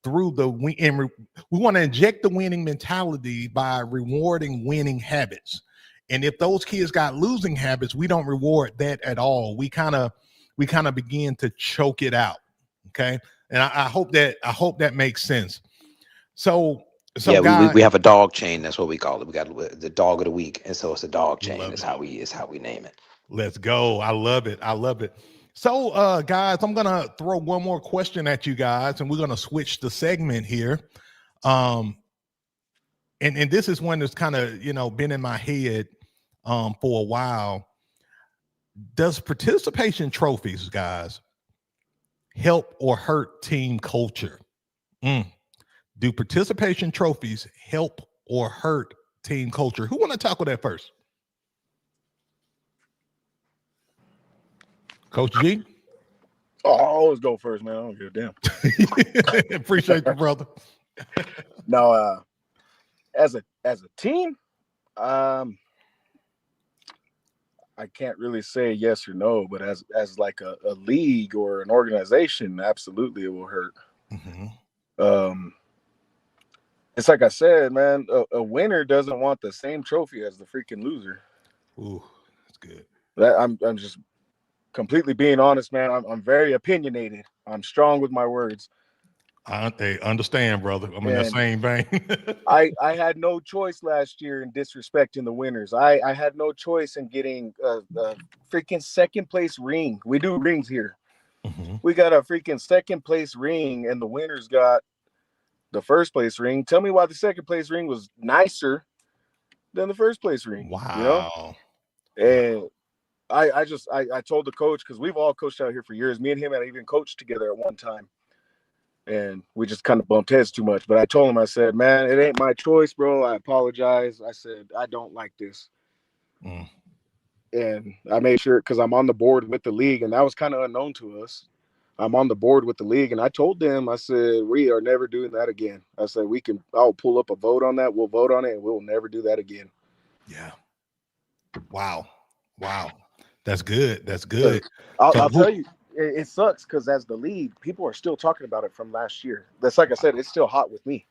through we want to inject the winning mentality by rewarding winning habits. And if those kids got losing habits, we don't reward that at all. We kind of begin to choke it out. Okay. And I hope that makes sense. So Yeah, guys, we have a dog chain. That's what we call it. We got the dog of the week, and so it's a dog chain. love Is it. how we name it. Let's go. I love it. I love it. So, guys, I'm gonna throw one more question at you guys, and we're gonna switch the segment here. And this is one that's kind of been in my head for a while. Does participation trophies, guys, help or hurt team culture? Do participation trophies help or hurt team culture? Who want to tackle that first? Coach G? Oh, I always go first, man. I don't give a damn. Appreciate you, brother. Now, as a team, I can't really say yes or no, but as like a league or an organization, absolutely it will hurt. Mm-hmm. It's like I said, man, a winner doesn't want the same trophy as the freaking loser. Ooh, that's good. That I'm just completely being honest, man. I'm very opinionated. I'm strong with my words. I understand, brother. I'm in the same vein. I had no choice last year in disrespecting the winners. I had no choice in getting a freaking second place ring. We do rings here. Mm-hmm. We got a freaking second place ring, and the winners got the first place ring. Tell me why the second place ring was nicer than the first place ring. Wow. And I told the coach, because we've all coached out here for years. Me and him had even coached together at one time. And we just kind of bumped heads too much. But I told him, I said, man, it ain't my choice, bro. I apologize. I said, I don't like this. And I made sure, because I'm on the board with the league, and that was kind of unknown to us. I'm on the board with the league, and I told them, I said, we are never doing that again. I said, I'll pull up a vote on that. We'll vote on it, and we'll never do that again. Yeah. Wow. Wow. That's good. That's good. Because So I'll who? tell you, it sucks because as the league, people are still talking about it from last year. That's like I said, it's still hot with me,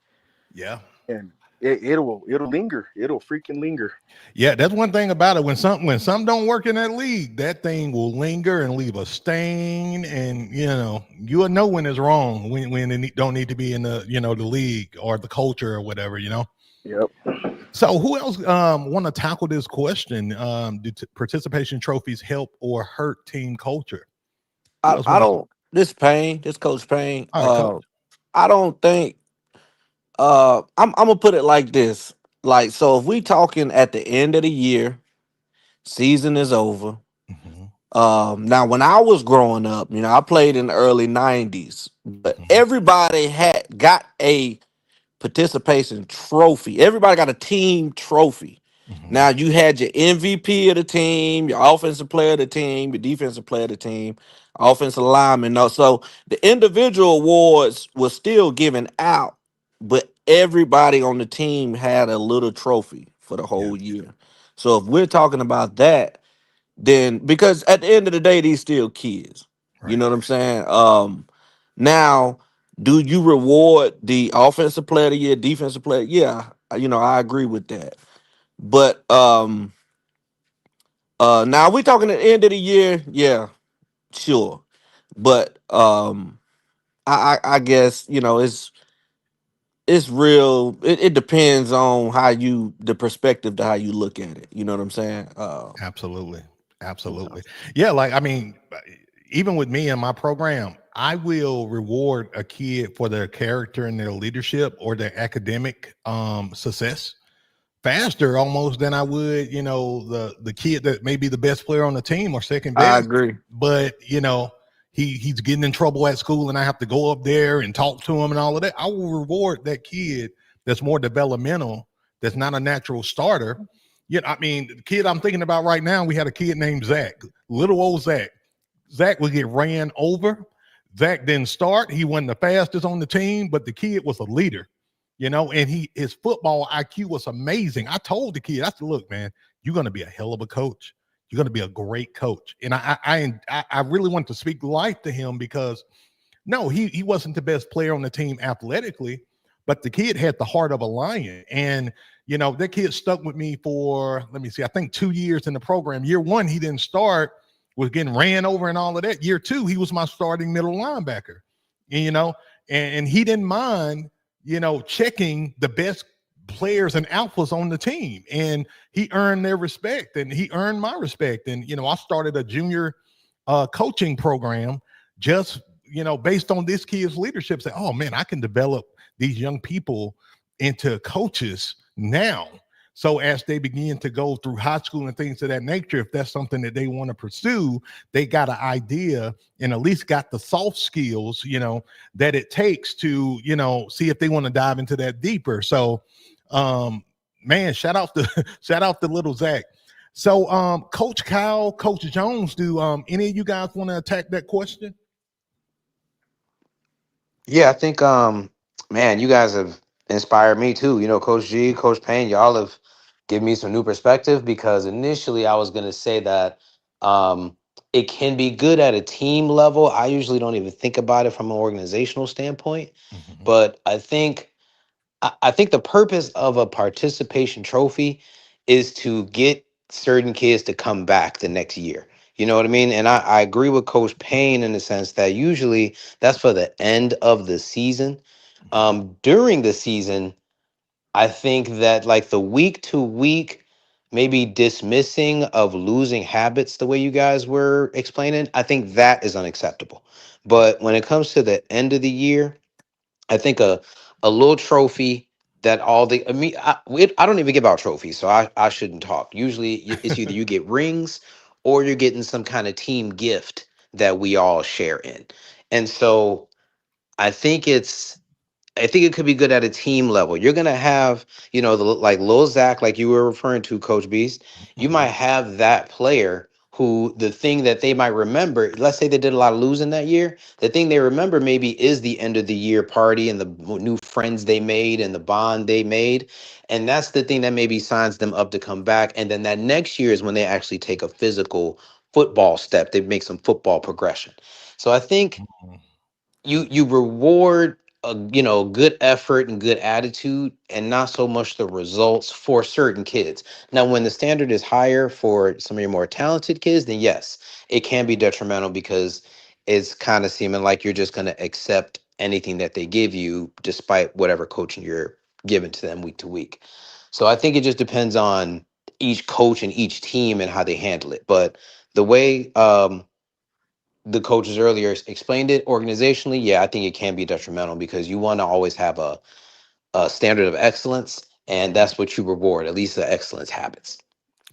Yeah. and it'll linger. It'll freaking linger. Yeah, that's one thing about it. When something don't work in that league, that thing will linger and leave a stain, and you'll know when it's wrong when don't need to be in the league or the culture or whatever. Yep. So who else want to tackle this question? Do participation trophies help or hurt team culture? Who else I want to? don't. This Payne, this Coach Payne. All right, coach. I don't think. I'm gonna put it like this. Like, so if we talking at the end of the year, season is over. Hmm. Now when I was growing up, I played in the early '90s, but Hmm. everybody had got a participation trophy. Everybody got a team trophy. Hmm. Now you had your MVP of the team, your offensive player of the team, your defensive player of the team, offensive lineman. No, so the individual awards were still given out, but everybody on the team had a little trophy for the Yeah. whole year. So if we're talking about that, then because at the end of the day, these still kids. You Right. know what I'm saying? Now, do you reward the offensive player of the year, defensive player? Yeah, I agree with that. But now we talking at the end of the year, yeah, sure. But I guess it's real. It depends on the perspective to how you look at it. You know what I'm saying? Absolutely. Yeah. Absolutely. Yeah. Like, I mean, even with me and my program, I will reward a kid for their character and their leadership or their academic success faster almost than I would, the kid that may be the best player on the team or second I best, agree. but he's getting in trouble at school and I have to go up there and talk to him and all of that. I will reward that kid that's more developmental, that's not a natural starter. I mean, the kid I'm thinking about right now, we had a kid named Zach, little old Zach. Zach would get ran over. Zach didn't start. He wasn't the fastest on the team, but the kid was a leader, and his football IQ was amazing. I told the kid, I said, look, man, you're going to be a hell of a coach. You're going to be a great coach. And I really want to speak life to him because no, he wasn't the best player on the team athletically, but the kid had the heart of a lion. And that kid stuck with me for, let me see, I think 2 years in the program. Year one, he didn't start, was getting ran over and all of that. Year two, he was my starting middle linebacker. And, and he didn't mind, checking the best players and alphas on the team. And he earned their respect and he earned my respect. And, I started a junior coaching program just based on this kid's leadership. Say, oh man, I can develop these young people into coaches now. So as they begin to go through high school and things of that nature, if that's something that they want to pursue, they got an idea and at least got the soft skills, that it takes to, see if they want to dive into that deeper. So, man, shout out to shout out to little Zach. So, Coach Kyle, Coach Jones, do any of you guys want to attack that question? Yeah, I think man, you guys have inspired me too. Coach G, Coach Payne, y'all have given me some new perspective because initially I was gonna say that it can be good at a team level. I usually don't even think about it from an organizational standpoint, Mhm. but I think the purpose of a participation trophy is to get certain kids to come back the next year. You know what I mean? And I agree with Coach Payne in the sense that usually that's for the end of the season. During the season, I think that like the week to week, maybe dismissing of losing habits, the way you guys were explaining, I think that is unacceptable. Yeah. But when it comes to the end of the year, I think a little trophy that all the I don't even give out trophies, so I shouldn't talk. Usually, it's either you get rings or you're getting some kind of team gift that we all share in, and so I think it's. I think it could be good at a team level. You're gonna have, like Lil Zach, like you were referring to, Coach Beast. You might Mhm. have that player who the thing that they might remember, let's say they did a lot of losing that year, the thing they remember maybe is the end of the year party and the new friends they made and the bond they made. And that's the thing that maybe signs them up to come back. And then that next year is when they actually take a physical football step. They make some football progression. So I think Mhm. you reward good effort and good attitude, and not so much the results for certain kids. Now when the standard is higher for some of your more talented kids, then yes, it can be detrimental, because it's kind of seeming like you're just going to accept anything that they give you despite whatever coaching you're giving to them week to week. So I think it just depends on each coach and each team and how they handle it. But the way the coaches earlier explained it organizationally, yeah, I think it can be detrimental, because you want to always have a standard of excellence, and that's what you reward, at least the excellence habits.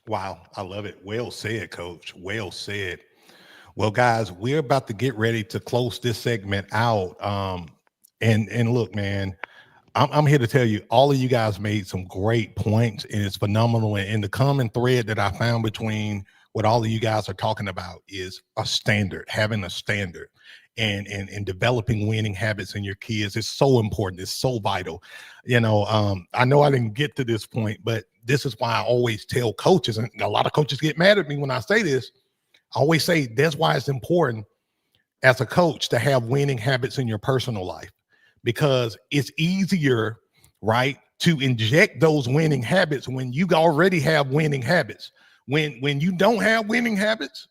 Wow, I love it. Well said, Coach. Well said. Well, guys, we're about to get ready to close this segment out. And look, man, I'm here to tell you, all of you guys made some great points, and it's phenomenal. And the common thread that I found between what all of you guys are talking about is a standard, having a standard, and developing winning habits in your kids is so important. It's so vital. I know I didn't get to this point, but this is why I always tell coaches, and a lot of coaches get mad at me when I say this. I always say that's why it's important as a coach to have winning habits in your personal life, because it's easier, right, to inject those winning habits when you already have winning habits. When you don't have winning habits,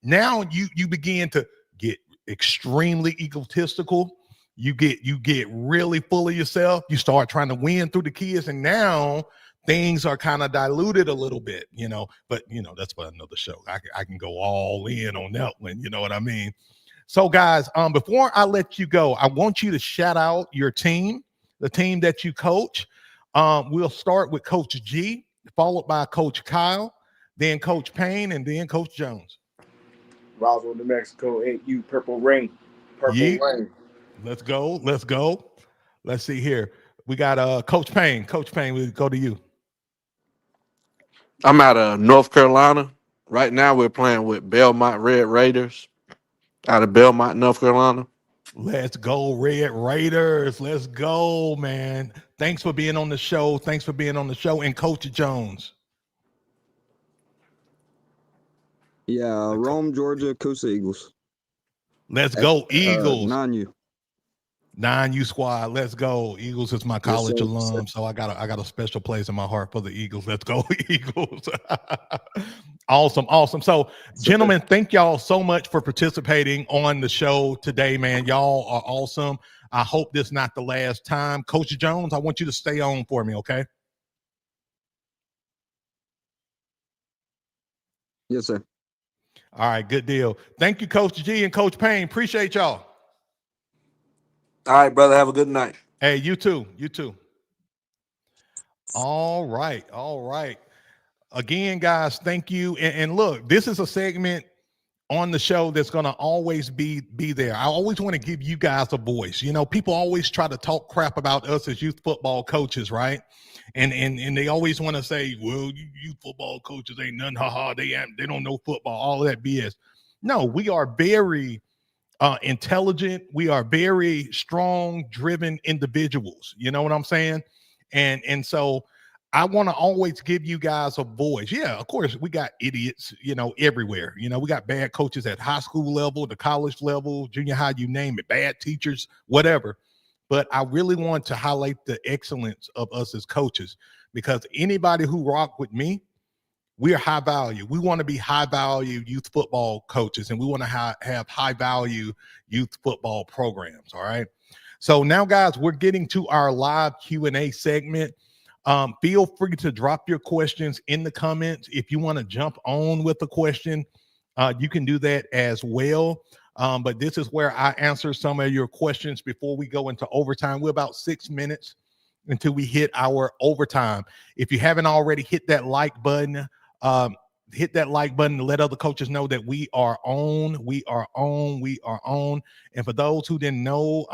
now you begin to get extremely egotistical. You get really full of yourself. You start trying to win through the kids, and now things are kind of diluted a little bit. But that's for another show. I can go all in on that one. You know what I mean? So, guys, before I let you go, I want you to shout out your team, the team that you coach. We'll start with Coach G, followed by Coach Kyle, then Coach Payne, and then Coach Jones. Roswell, New Mexico, 8U, Purple Rain. Purple Yeet. Rain. Let's go. Let's go. Let's see here. We got Coach Payne. Coach Payne, we'll go to you. I'm out of North Carolina. Right now, we're playing with Belmont Red Raiders out of Belmont, North Carolina. Let's go, Red Raiders. Let's go, man. Thanks for being on the show. Thanks for being on the show. And Coach Jones. Yeah, Rome, Georgia, Coosa Eagles. Let's go, Eagles. 9U. 9U squad. Let's go. Eagles is my Yes, college sir. alum, so I got a special place in my heart for the Eagles. Let's go, Eagles. Awesome. So, gentlemen, thank y'all so much for participating on the show today, man. Y'all are awesome. I hope this is not the last time. Coach Jones, I want you to stay on for me, okay? Yes, sir. All right, good deal. Thank you, Coach G and Coach Payne. Appreciate y'all. All right, brother. Have a good night. Hey, you too. You too. All right. Again, guys, thank you. And look, this is a segment on the show that's going to always be there. I always want to give you guys a voice. People always try to talk crap about us as youth football coaches, right? And they always want to say, well, you youth football coaches ain't nothing, haha, they don't know football, all of that BS. No, we are very intelligent. We are very strong, driven individuals. You know what I'm saying? And so I want to always give you guys a voice. Yeah, of course, we got idiots, everywhere. We got bad coaches at high school level, the college level, junior high, you name it, bad teachers, whatever. But I really want to highlight the excellence of us as coaches, because anybody who rock with me, we're high value. We want to be high value youth football coaches, and we want to have high value youth football programs. All right. So now, guys, we're getting to our live Q&A segment. Feel free to drop your questions in the comments. If you want to jump on with a question, you can do that as well. But this is where I answer some of your questions before we go into overtime. We're about 6 minutes until we hit our overtime. If you haven't already, hit that like button. Hit that like button to let other coaches know that we are on. And for those who didn't know,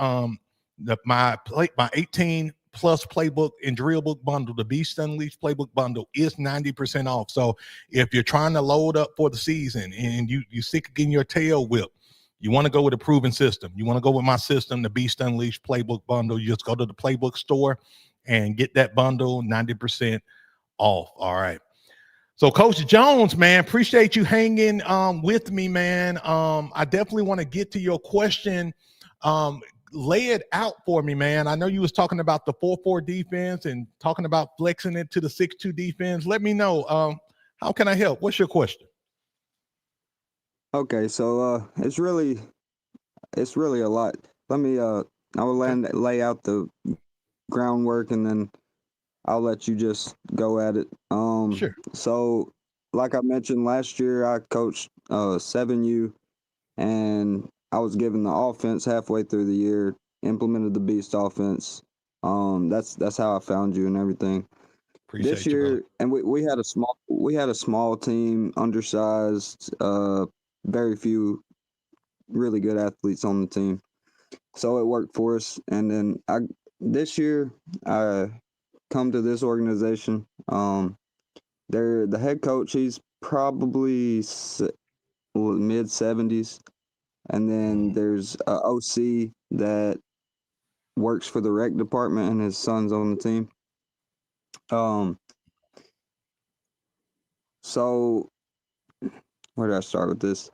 my 18 plus playbook and drill book bundle, the Beast Unleashed playbook bundle is 90% off. So if you're trying to load up for the season and you sick of getting your tail whipped, you want to go with a proven system. You want to go with my system, the Beast Unleashed playbook bundle. You just go to the playbook store and get that bundle 90% off. All right. So Coach Jones, man, appreciate you hanging with me, man. I definitely want to get to your question. Lay it out for me, man. I know you was talking about the 4-4 defense and talking about flexing it to the 6-2 defense. Let me know. How can I help? What's your question? Okay, so it's really a lot. Let me I will lay out the groundwork, and then I'll let you just go at it. Sure. So like I mentioned, last year I coached 7U, and I was given the offense halfway through the year, implemented the Beast offense. That's how I found you and everything. Appreciate This you, brother. year, and we had a small team, undersized, very few really good athletes on the team. So it worked for us. And then this year I come to this organization. They're the head coach. He's probably mid 70s, and then there's a OC that works for the rec department, and his son's on the team. So where did I start with this?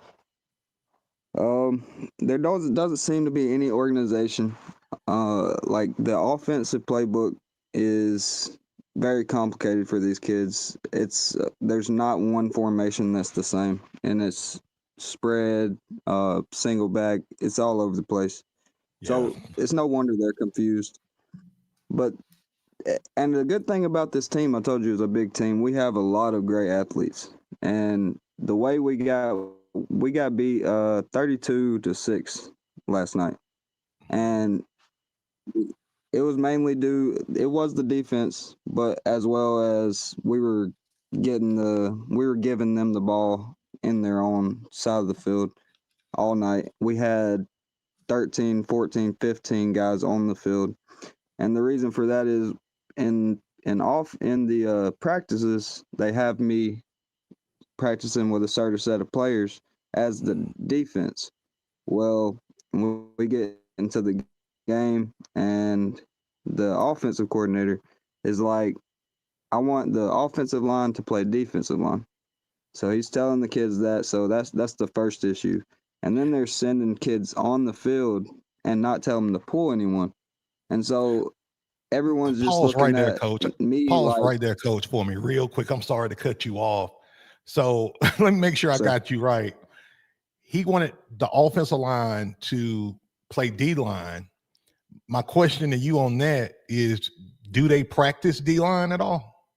There doesn't seem to be any organization. Like the offensive playbook is very complicated for these kids. It's there's not one formation that's the same, and it's spread, single back. It's all over the place. So it's no wonder they're confused. But and the good thing about this team, I told you, is a big team. We have a lot of great athletes, and the way we got beat 32-6 last night, and it was mainly it was the defense, but as well as we were giving them the ball in their own side of the field all night. We had 13, 14, 15 guys on the field. And the reason for that is in the practices, they have me practicing with a certain set of players as the defense. Well, when we get into the game, and the offensive coordinator is like, I want the offensive line to play defensive line. So he's telling the kids that. So that's the first issue. And then they're sending kids on the field and not telling them to pull anyone. And so everyone's just Pause looking right there, at Coach. me Pause like, right there, Coach, for me real quick. I'm sorry to cut you off. So let me make sure I got you right. He wanted the offensive line to play D-line. My question to you on that is, do they practice D-line at all?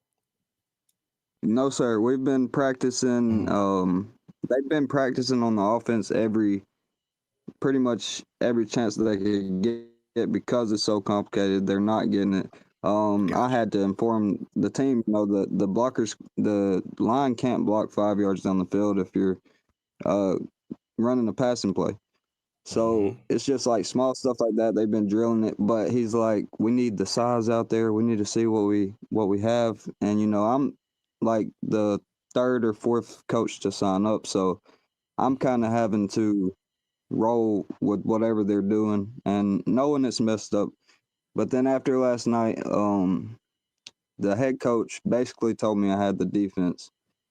No, sir. We've been practicing. They've been practicing on the offense pretty much every chance that they could get, because it's so complicated. They're not getting it. I had to inform the team, the blockers, the line can't block 5 yards down the field if you're running a passing play. So it's just like small stuff like that. They've been drilling it, but he's like, we need the size out there. We need to see what we have. And I'm like the third or fourth coach to sign up, so I'm kind of having to roll with whatever they're doing and knowing it's messed up. But then after last night, the head coach basically told me I had the defense.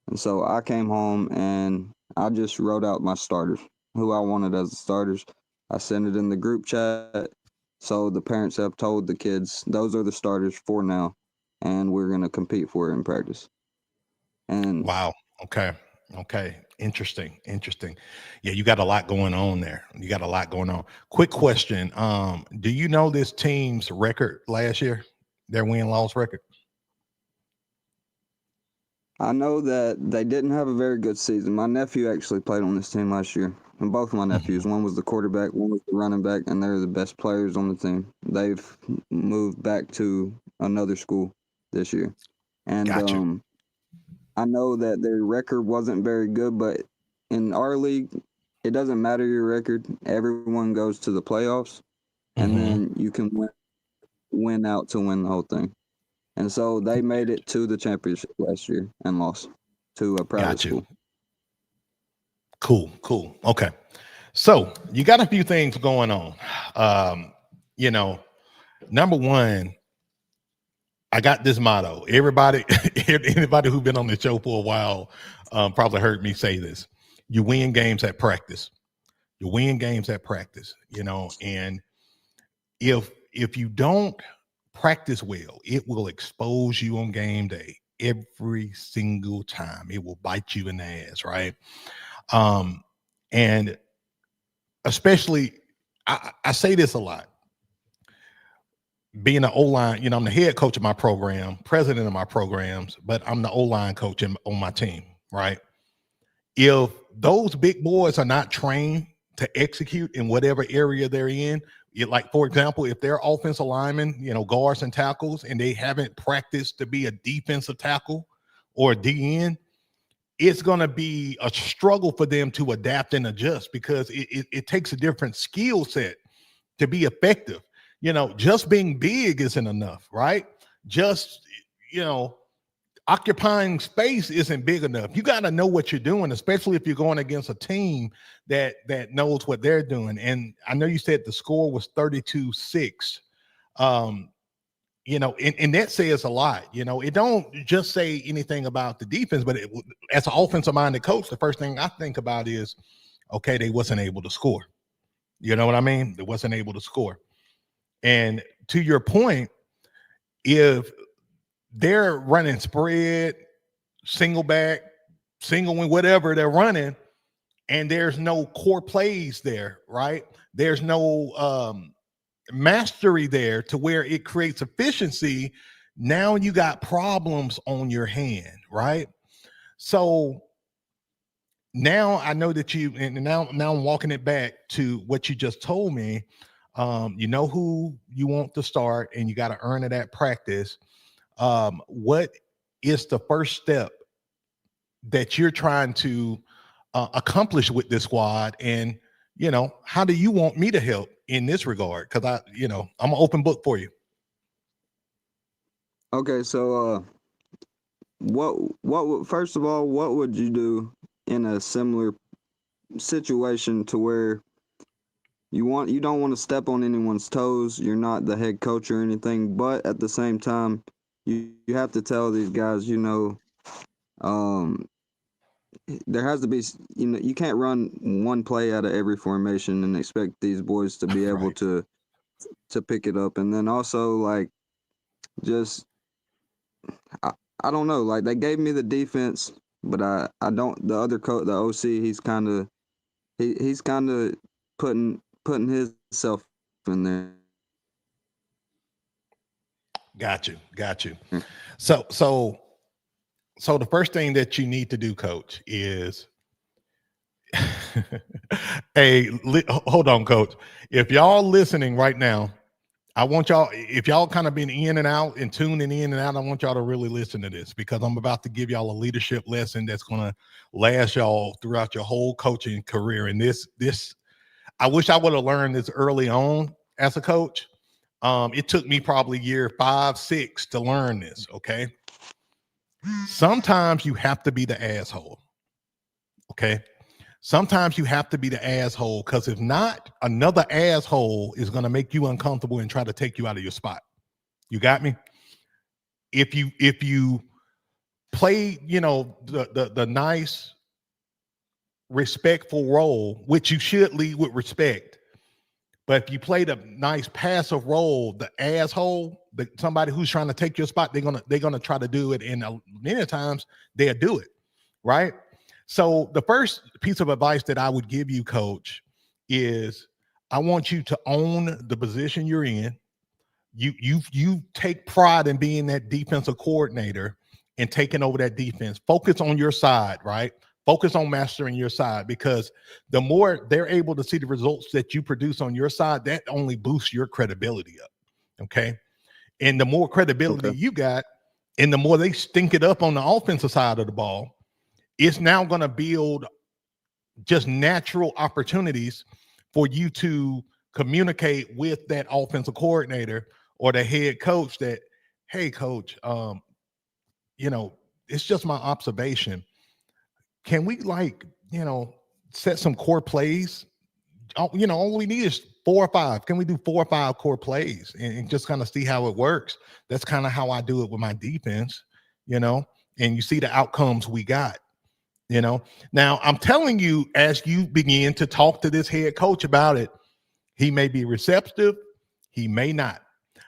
And so I came home and I just wrote out my starters, who I wanted as the starters. I sent it in the group chat. So the parents have told the kids, those are the starters for now. And we're going to compete for it in practice. And wow. Okay. Interesting. Yeah, you got a lot going on there. Quick question. Do you know this team's record last year? Their win-loss record? I know that they didn't have a very good season. My nephew actually played on this team last year. And both of my nephews, one was the quarterback, one was the running back, and they're the best players on the team. They've moved back to another school this year. And Gotcha. I know that their record wasn't very good, but in our league, it doesn't matter your record. Everyone goes to the playoffs, and then you can win win out to win the whole thing. And so they made it to the championship last year and lost to a private Got you. school. Cool. Okay. So you got a few things going on. Number one, I got this motto. Anybody who's been on the show for a while probably heard me say this. You win games at practice. You win games at practice, and if you don't practice well, it will expose you on game day every single time. It will bite you in the ass, right? And especially, I say this a lot. Being an O-line, I'm the head coach of my program, president of my programs, but I'm the O-line coach on my team, right? If those big boys are not trained to execute in whatever area they're in, like, for example, if they're offensive linemen, guards and tackles, and they haven't practiced to be a defensive tackle or a DN, it's going to be a struggle for them to adapt and adjust because it takes a different skill set to be effective. Just being big isn't enough, right? Just, occupying space isn't big enough. You got to know what you're doing, especially if you're going against a team that knows what they're doing. And I know you said the score was 32-6. And that says a lot. It don't just say anything about the defense, but as an offensive minded coach, the first thing I think about is, okay, they wasn't able to score. You know what I mean? They wasn't able to score. And to your point, if they're running spread, single back, single wing, whatever they're running, and there's no core plays there, right? There's no mastery there to where it creates efficiency. Now you got problems on your hand, right? So now I know that now I'm walking it back to what you just told me. You know who you want to start, and you got to earn it at practice. What is the first step that you're trying to accomplish with this squad? And, how do you want me to help in this regard? Because I'm an open book for you. Okay, so first of all, what would you do in a similar situation to where you don't want to step on anyone's toes? You're not the head coach or anything, but at the same time, you have to tell these guys, there has to be, you can't run one play out of every formation and expect these boys to be able Right. to pick it up. And then also, like, just I don't know, like, they gave me the defense, but I don't. The other coach, the OC, he's kind of putting himself in there. Got you. So the first thing that you need to do, coach, is hold on, coach. If y'all listening right now, I want y'all, if y'all kind of been in and out and tuning in and out, I want y'all to really listen to this, because I'm about to give y'all a leadership lesson that's going to last y'all throughout your whole coaching career. And this, I wish I would have learned this early on as a coach. It took me probably year 5, 6 to learn this. Okay. Sometimes you have to be the asshole. Okay. Sometimes you have to be the asshole, because if not, another asshole is going to make you uncomfortable and try to take you out of your spot. You got me? If you play, the nice, respectful role, which you should lead with respect, but if you play the nice passive role, the asshole, somebody who's trying to take your spot, they're gonna try to do it, and many times they'll do it, right? So the first piece of advice that I would give you, coach, is I want you to own the position you're in. You take pride in being that defensive coordinator and taking over that defense. Focus on your side, right? Focus on mastering your side, because the more they're able to see the results that you produce on your side, that only boosts your credibility up. Okay. And the more credibility you got, and the more they stink it up on the offensive side of the ball, it's now going to build just natural opportunities for you to communicate with that offensive coordinator or the head coach that, hey, coach, it's just my observation. Can we set some core plays? All we need is 4 or 5. Can we do 4 or 5 core plays and just kind of see how it works? That's kind of how I do it with my defense, and you see the outcomes we got, Now, I'm telling you, as you begin to talk to this head coach about it, he may be receptive, he may not.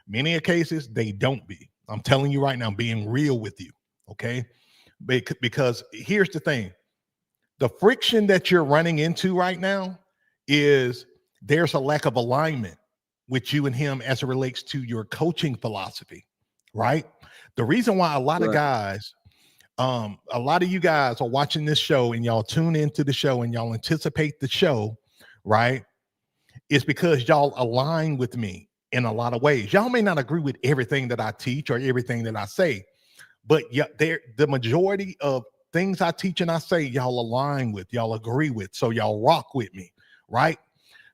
Many cases, they don't be. I'm telling you right now, being real with you, okay? Because here's the thing. The friction that you're running into right now is there's a lack of alignment with you and him as it relates to your coaching philosophy, right? The reason why a lot of guys, a lot of you guys are watching this show and y'all tune into the show and y'all anticipate the show, right? It's because y'all align with me in a lot of ways. Y'all may not agree with everything that I teach or everything that I say, but the majority of things I teach and I say, y'all align with, y'all agree with, so y'all rock with me, right?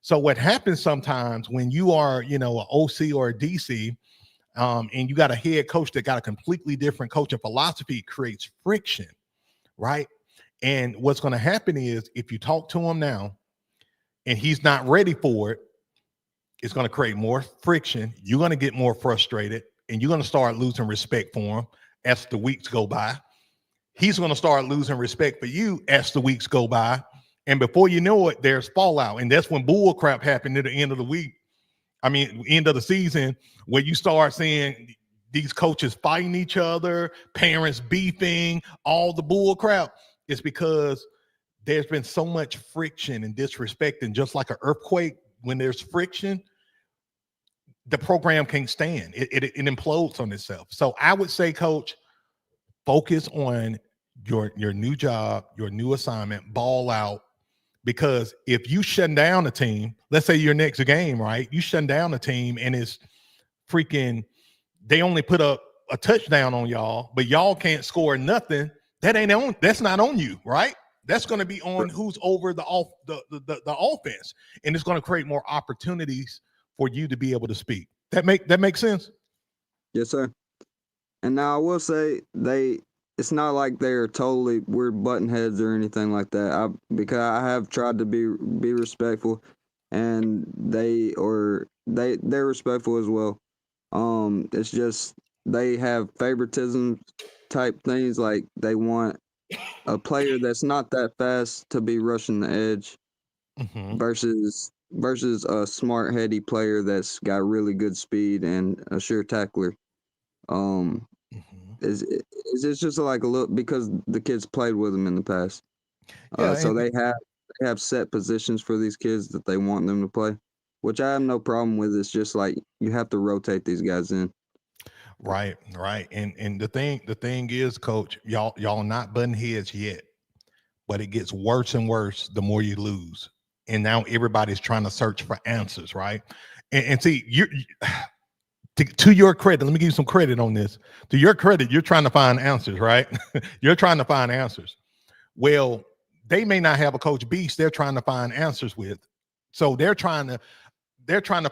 So what happens sometimes when you are, an OC or a DC, and you got a head coach that got a completely different coaching philosophy, creates friction, right? And what's going to happen is if you talk to him now and he's not ready for it, it's going to create more friction. You're going to get more frustrated and you're going to start losing respect for him as the weeks go by. He's going to start losing respect for you as the weeks go by. And before you know it, there's fallout. And that's when bull crap happened at the end of the week. End of the season, where you start seeing these coaches fighting each other, parents beefing, all the bull crap. It's because there's been so much friction and disrespect. And just like an earthquake, when there's friction, the program can't stand. It implodes on itself. So I would say, coach, focus on your new job, your new assignment, ball out. Because if you shut down a team, let's say your next game, right? You shut down a team and it's freaking, they only put up a touchdown on y'all, but y'all can't score nothing. That's not on you, right? That's going to be on who's over the offense, and it's going to create more opportunities for you to be able to speak. That makes sense? Yes, sir. And now I will say it's not like we're button heads or anything like that. Because I have tried to be respectful, and they're respectful as well. It's just they have favoritism type things, like they want a player that's not that fast to be rushing the edge versus a smart heady player that's got really good speed and a sure tackler. It's just like a little, because the kids played with them in the past. So they have set positions for these kids that they want them to play, which I have no problem with. It's just like you have to rotate these guys in. Right. And the thing is, coach, y'all not button heads yet, but it gets worse and worse the more you lose. And now everybody's trying to search for answers, right? And see, to your credit, let me give you some credit on this. To your credit, you're trying to find answers, right? You're trying to find answers. Well, they may not have a Coach Beast they're trying to find answers with. So they're trying to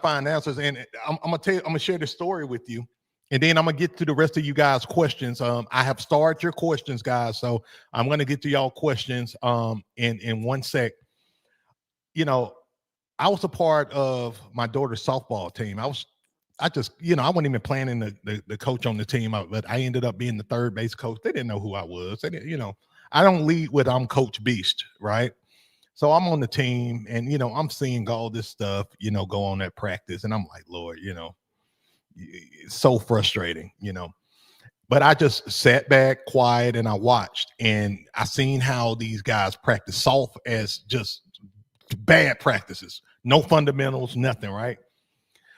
find answers. And I'm gonna share this story with you. And then I'm gonna get to the rest of you guys' questions. I have started your questions, guys. So I'm gonna get to y'all questions in one sec. I was a part of my daughter's softball team. I wasn't even planning the coach on the team, but I ended up being the third base coach. They didn't know who I was. They didn't, I don't lead with I'm Coach Beast, right? So I'm on the team, and I'm seeing all this stuff, go on at practice, and I'm like, Lord, it's so frustrating, But I just sat back, quiet, and I watched, and I seen how these guys practice soft as just bad practices, no fundamentals, nothing, right?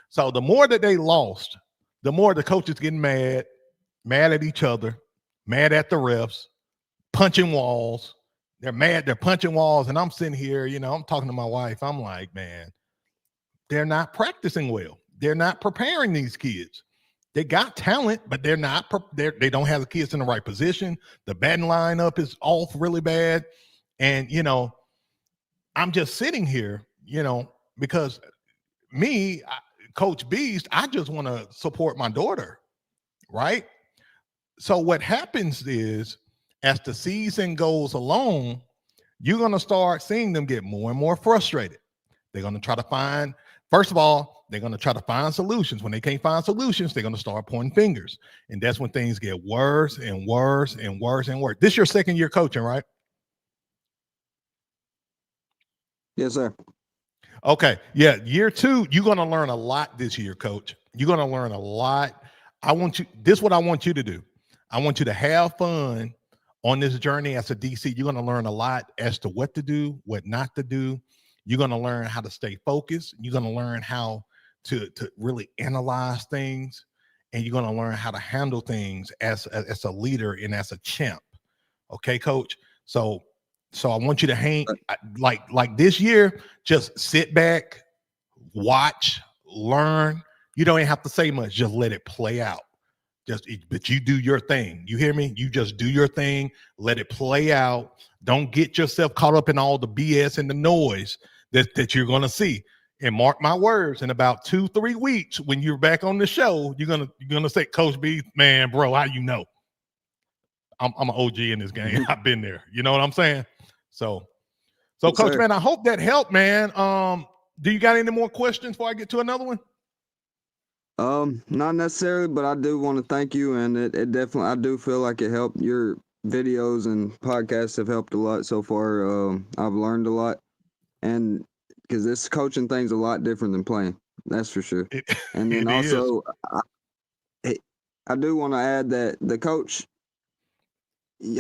So the more that they lost, the more the coaches getting mad at each other, mad at the refs, punching walls. They're mad, they're punching walls, and I'm sitting here, I'm talking to my wife. I'm like, man, they're not practicing well. They're not preparing these kids. They got talent, but they don't have the kids in the right position. The batting lineup is off really bad. And, I'm just sitting here, because Coach Beast, I just want to support my daughter, right? So what happens is, as the season goes along, you're going to start seeing them get more and more frustrated. They're going to try to find, first of all, they're going to try to find solutions. When they can't find solutions, they're going to start pointing fingers. And that's when things get worse and worse and worse and worse. This is your second year coaching, right? Yes, sir. Okay. Yeah. Year 2, you're going to learn a lot this year, coach. You're going to learn a lot. This is what I want you to do. I want you to have fun on this journey as a DC. You're going to learn a lot as to what to do, what not to do. You're going to learn how to stay focused. You're going to learn how to really analyze things, and you're going to learn how to handle things as a leader and as a champ. Okay, coach? So I want you to hang like this year, just sit back, watch, learn. You don't even have to say much. Just let it play out. But you do your thing. You hear me? You just do your thing. Let it play out. Don't get yourself caught up in all the BS and the noise that you're going to see. And mark my words, in about 2-3 weeks, when you're back on the show, you're gonna say, Coach B, man, bro, how you know? I'm an OG in this game. I've been there. You know what I'm saying? So Yes, Coach, sir. man, I hope that helped, man. Do you got any more questions before I get to another one? Not necessarily, but I do want to thank you, and it definitely, I do feel like it helped. Your videos and podcasts have helped a lot so far. I've learned a lot, and because this coaching thing's a lot different than playing, that's for sure. And then It is. also, I do want to add that the coach,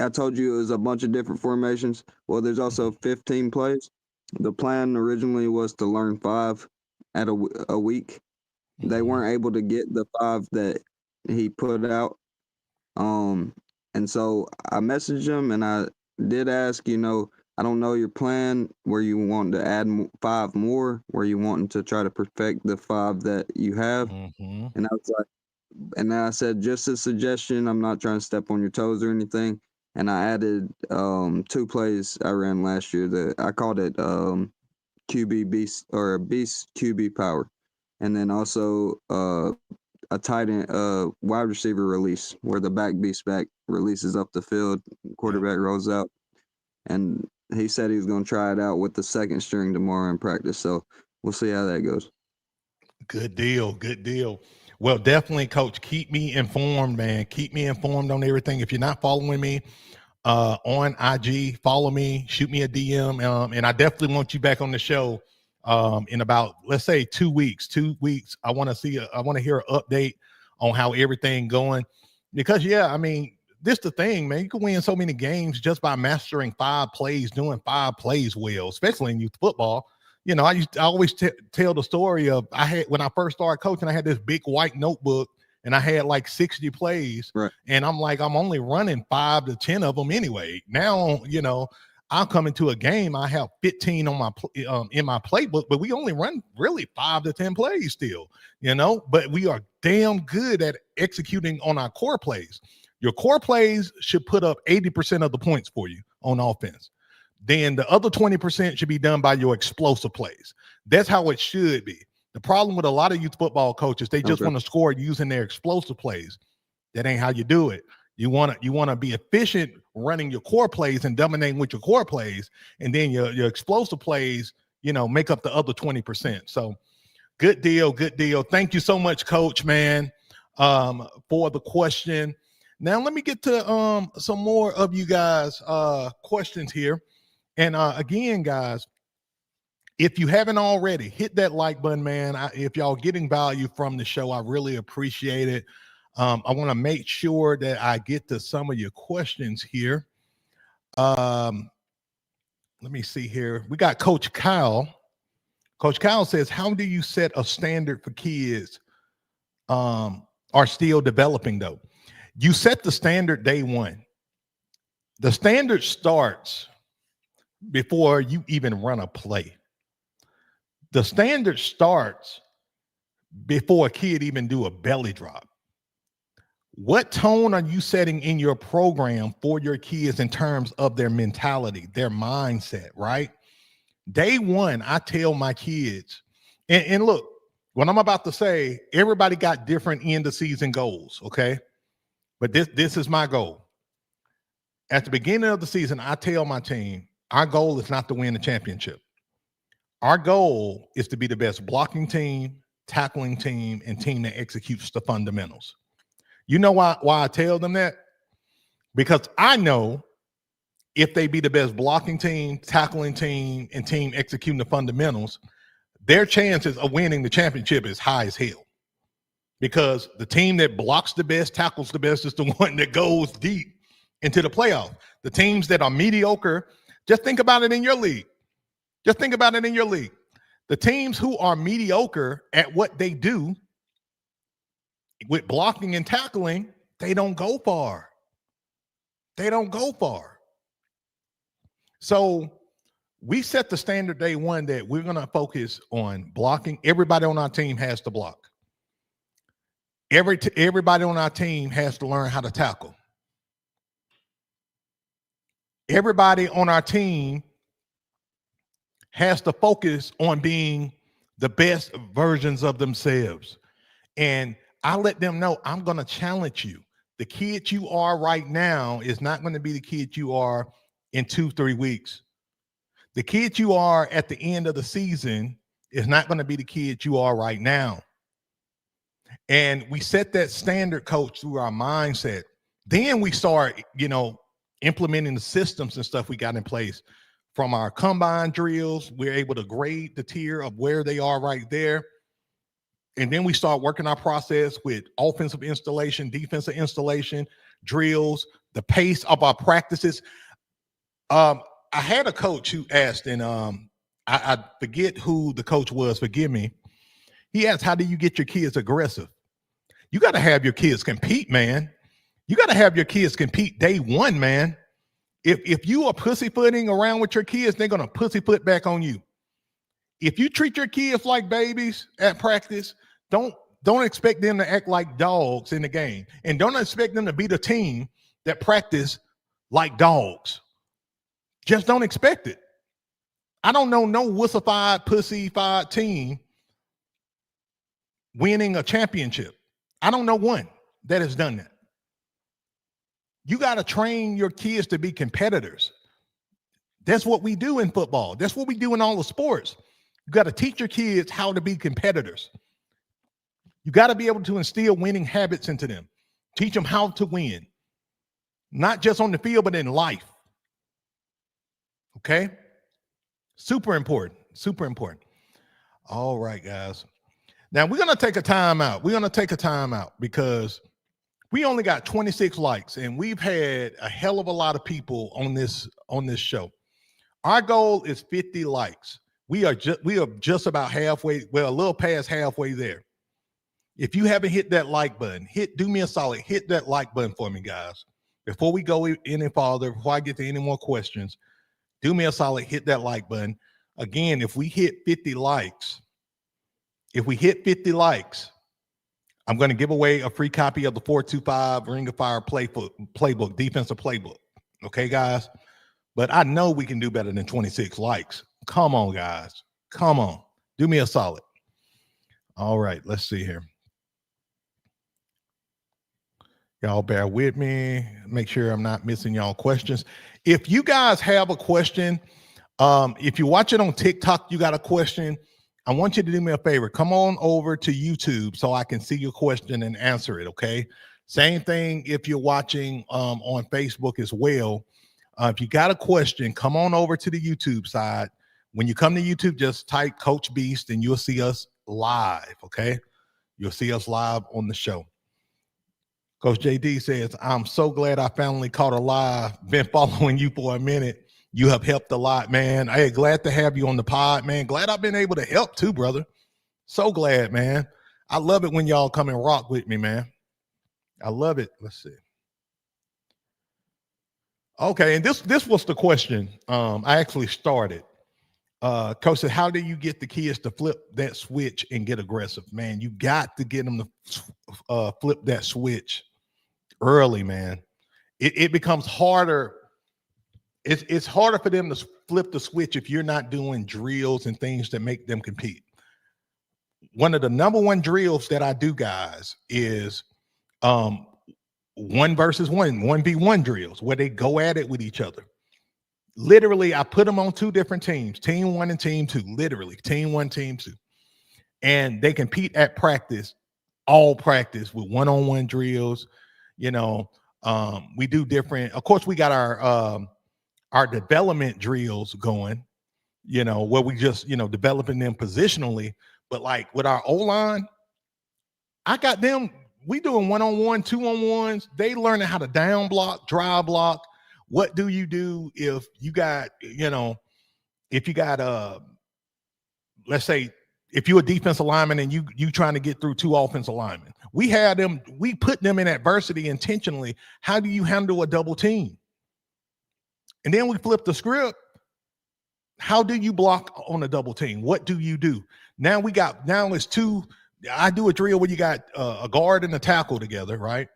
I told you it was a bunch of different formations. Well, there's also 15 plays. The plan originally was to learn 5 at a week. They weren't able to get the 5 that he put out. And so I messaged him, and I did ask, I don't know your plan, where you want to add 5 more, where you want to try to perfect the 5 that you have. Mm-hmm. And I was like, and then I said, just a suggestion. I'm not trying to step on your toes or anything. And I added 2 plays I ran last year. I called it QB Beast, or Beast QB Power. And then also a tight end, wide receiver release, where the back beast back releases up the field, quarterback rolls out. And he said he was going to try it out with the second string tomorrow in practice. So we'll see how that goes. Good deal. Good deal. Well, definitely, Coach, keep me informed, man. Keep me informed on everything. If you're not following me on IG, follow me, shoot me a DM. And I definitely want you back on the show in about, let's say, 2 weeks. 2 weeks. I want to hear an update on how everything going. Because, yeah, I mean, this the thing, man. You can win so many games just by mastering 5 plays, doing 5 plays well, especially in youth football. I always tell the story of when I first started coaching, I had this big white notebook and I had like 60 plays. Right. And I'm like, I'm only running 5 to 10 of them anyway. Now, I'll come into a game, I have 15 on my in my playbook, but we only run really 5 to 10 plays still, but we are damn good at executing on our core plays. Your core plays should put up 80% of the points for you on offense. Then the other 20% should be done by your explosive plays. That's how it should be. The problem with a lot of youth football coaches, they just want to score using their explosive plays. That ain't how you do it. You want to be efficient running your core plays and dominating with your core plays, and then your explosive plays, make up the other 20%. So good deal, good deal. Thank you so much, Coach, man, for the question. Now let me get to some more of you guys' questions here. And again, guys, if you haven't already, hit that like button, man. If y'all getting value from the show, I really appreciate it. I want to make sure that I get to some of your questions here. Let me see here. We got Coach Kyle. Coach Kyle says, how do you set a standard for kids are still developing, though? You set the standard day one. The standard starts before you even run a play. The standard starts before a kid even do a belly drop. What tone are you setting in your program for your kids in terms of their mentality, their mindset, right? Day one, I tell my kids, and look, what I'm about to say, everybody got different end of season goals, okay? But this is my goal. At the beginning of the season, I tell my team, our goal is not to win the championship. Our goal is to be the best blocking team, tackling team, and team that executes the fundamentals. You know why I tell them that? Because I know if they be the best blocking team, tackling team, and team executing the fundamentals, their chances of winning the championship is high as hell. Because the team that blocks the best, tackles the best, is the one that goes deep into the playoff. The teams that are mediocre, just think about it in your league. Just think about it in your league. The teams who are mediocre at what they do with blocking and tackling, they don't go far. They don't go far. So we set the standard day one that we're going to focus on blocking. Everybody on our team has to block. Everybody on our team has to learn how to tackle. Everybody on our team has to focus on being the best versions of themselves. And I let them know I'm going to challenge you. The kid you are right now is not going to be the kid you are in 2-3 weeks. The kid you are at the end of the season is not going to be the kid you are right now. And we set that standard, coach, through our mindset. Then we start, implementing the systems and stuff we got in place. From our combine drills, we're able to grade the tier of where they are right there. And then we start working our process with offensive installation, defensive installation, drills, the pace of our practices. I had a coach who asked, and I forget who the coach was, forgive me. He asked, how do you get your kids aggressive? You got to have your kids compete, man. You got to have your kids compete day one, man. If you are pussyfooting around with your kids, they're going to pussyfoot back on you. If you treat your kids like babies at practice, don't expect them to act like dogs in the game. And don't expect them to be the team that practice like dogs. Just don't expect it. I don't know no wussified, pussyfied team winning a championship. I don't know one that has done that. You got to train your kids to be competitors. That's what we do in football. That's what we do in all the sports. You got to teach your kids how to be competitors. You got to be able to instill winning habits into them. Teach them how to win, not just on the field, but in life. Okay? Super important. Super important. All right, guys. Now we're going to take a time out. We're going to take a time out because we only got 26 likes, and we've had a hell of a lot of people on this show. Our goal is 50 likes. We are just about halfway, well, a little past halfway there. If you haven't hit that like button, do me a solid, hit that like button for me, guys. Before we go any farther, before I get to any more questions, do me a solid, hit that like button. Again, if we hit 50 likes, I'm going to give away a free copy of the 425 Ring of Fire playbook, defensive playbook. Okay, guys? But I know we can do better than 26 likes. Come on, guys. Come on. Do me a solid. All right, let's see here. Y'all bear with me. Make sure I'm not missing y'all questions. If you guys have a question, if you watch it on TikTok, you got a question, I want you to do me a favor. Come on over to YouTube so I can see your question and answer it, okay? Same thing if you're watching on Facebook as well. If you got a question, come on over to the YouTube side. When you come to YouTube, just type Coach Beast and you'll see us live, okay? You'll see us live on the show. Coach JD says, I'm so glad I finally caught a live. Been following you for a minute. You have helped a lot, man. Hey, glad to have you on the pod, man. Glad I've been able to help too, brother. So glad, man. I love it when y'all come and rock with me, man. I love it. Let's see. Okay, and this was the question I actually started. Coach said, how do you get the kids to flip that switch and get aggressive? Man, you got to get them to flip that switch early, man. It becomes harder. It's harder for them to flip the switch if you're not doing drills and things that make them compete. one of the number one drills that I do, guys, is 1 versus 1, 1v1 drills where they go at it with each other. Literally, I put them on 2 different teams, team 1 and team 2, literally, team 1, team 2. And they compete at practice, all practice with one-on-one drills. You know, we do different, of course, we got our development drills going, you know, where we just, you know, developing them positionally. But like with our O-line, I got them, we doing 1-on-1, 2-on-1s. They learning how to down block, drive block. What do you do if you got, you know, if you got let's say if you're a defensive lineman and you trying to get through 2 offensive linemen, we put them in adversity intentionally. How do you handle a double team? And then we flip the script. How do you block on a double team? What do you do? Now it's 2. I do a drill where you got a guard and a tackle together, right?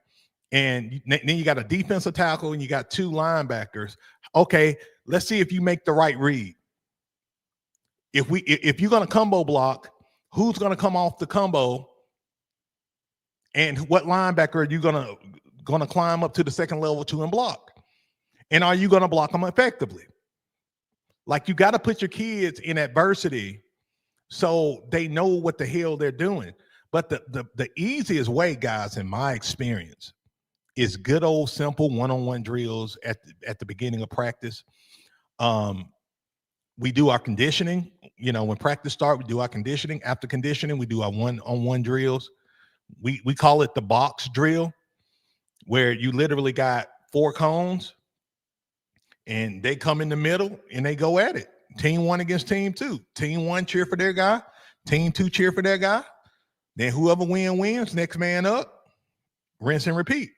And then you got a defensive tackle and you got 2 linebackers. Okay, let's see if you make the right read. If you're going to combo block, who's going to come off the combo, and what linebacker are you going to climb up to the second level to and block? And are you going to block them effectively? Like, you got to put your kids in adversity so they know what the hell they're doing. But the easiest way, guys, in my experience, is good old simple one-on-one drills at the beginning of practice. We do our conditioning. You know, when practice starts, we do our conditioning. After conditioning, we do our one-on-one drills. We call it the box drill, where you literally got 4 cones, and they come in the middle and they go at it. Team 1 against team 2. Team 1 cheer for their guy. Team 2 cheer for their guy. Then whoever wins. Next man up. Rinse and repeat.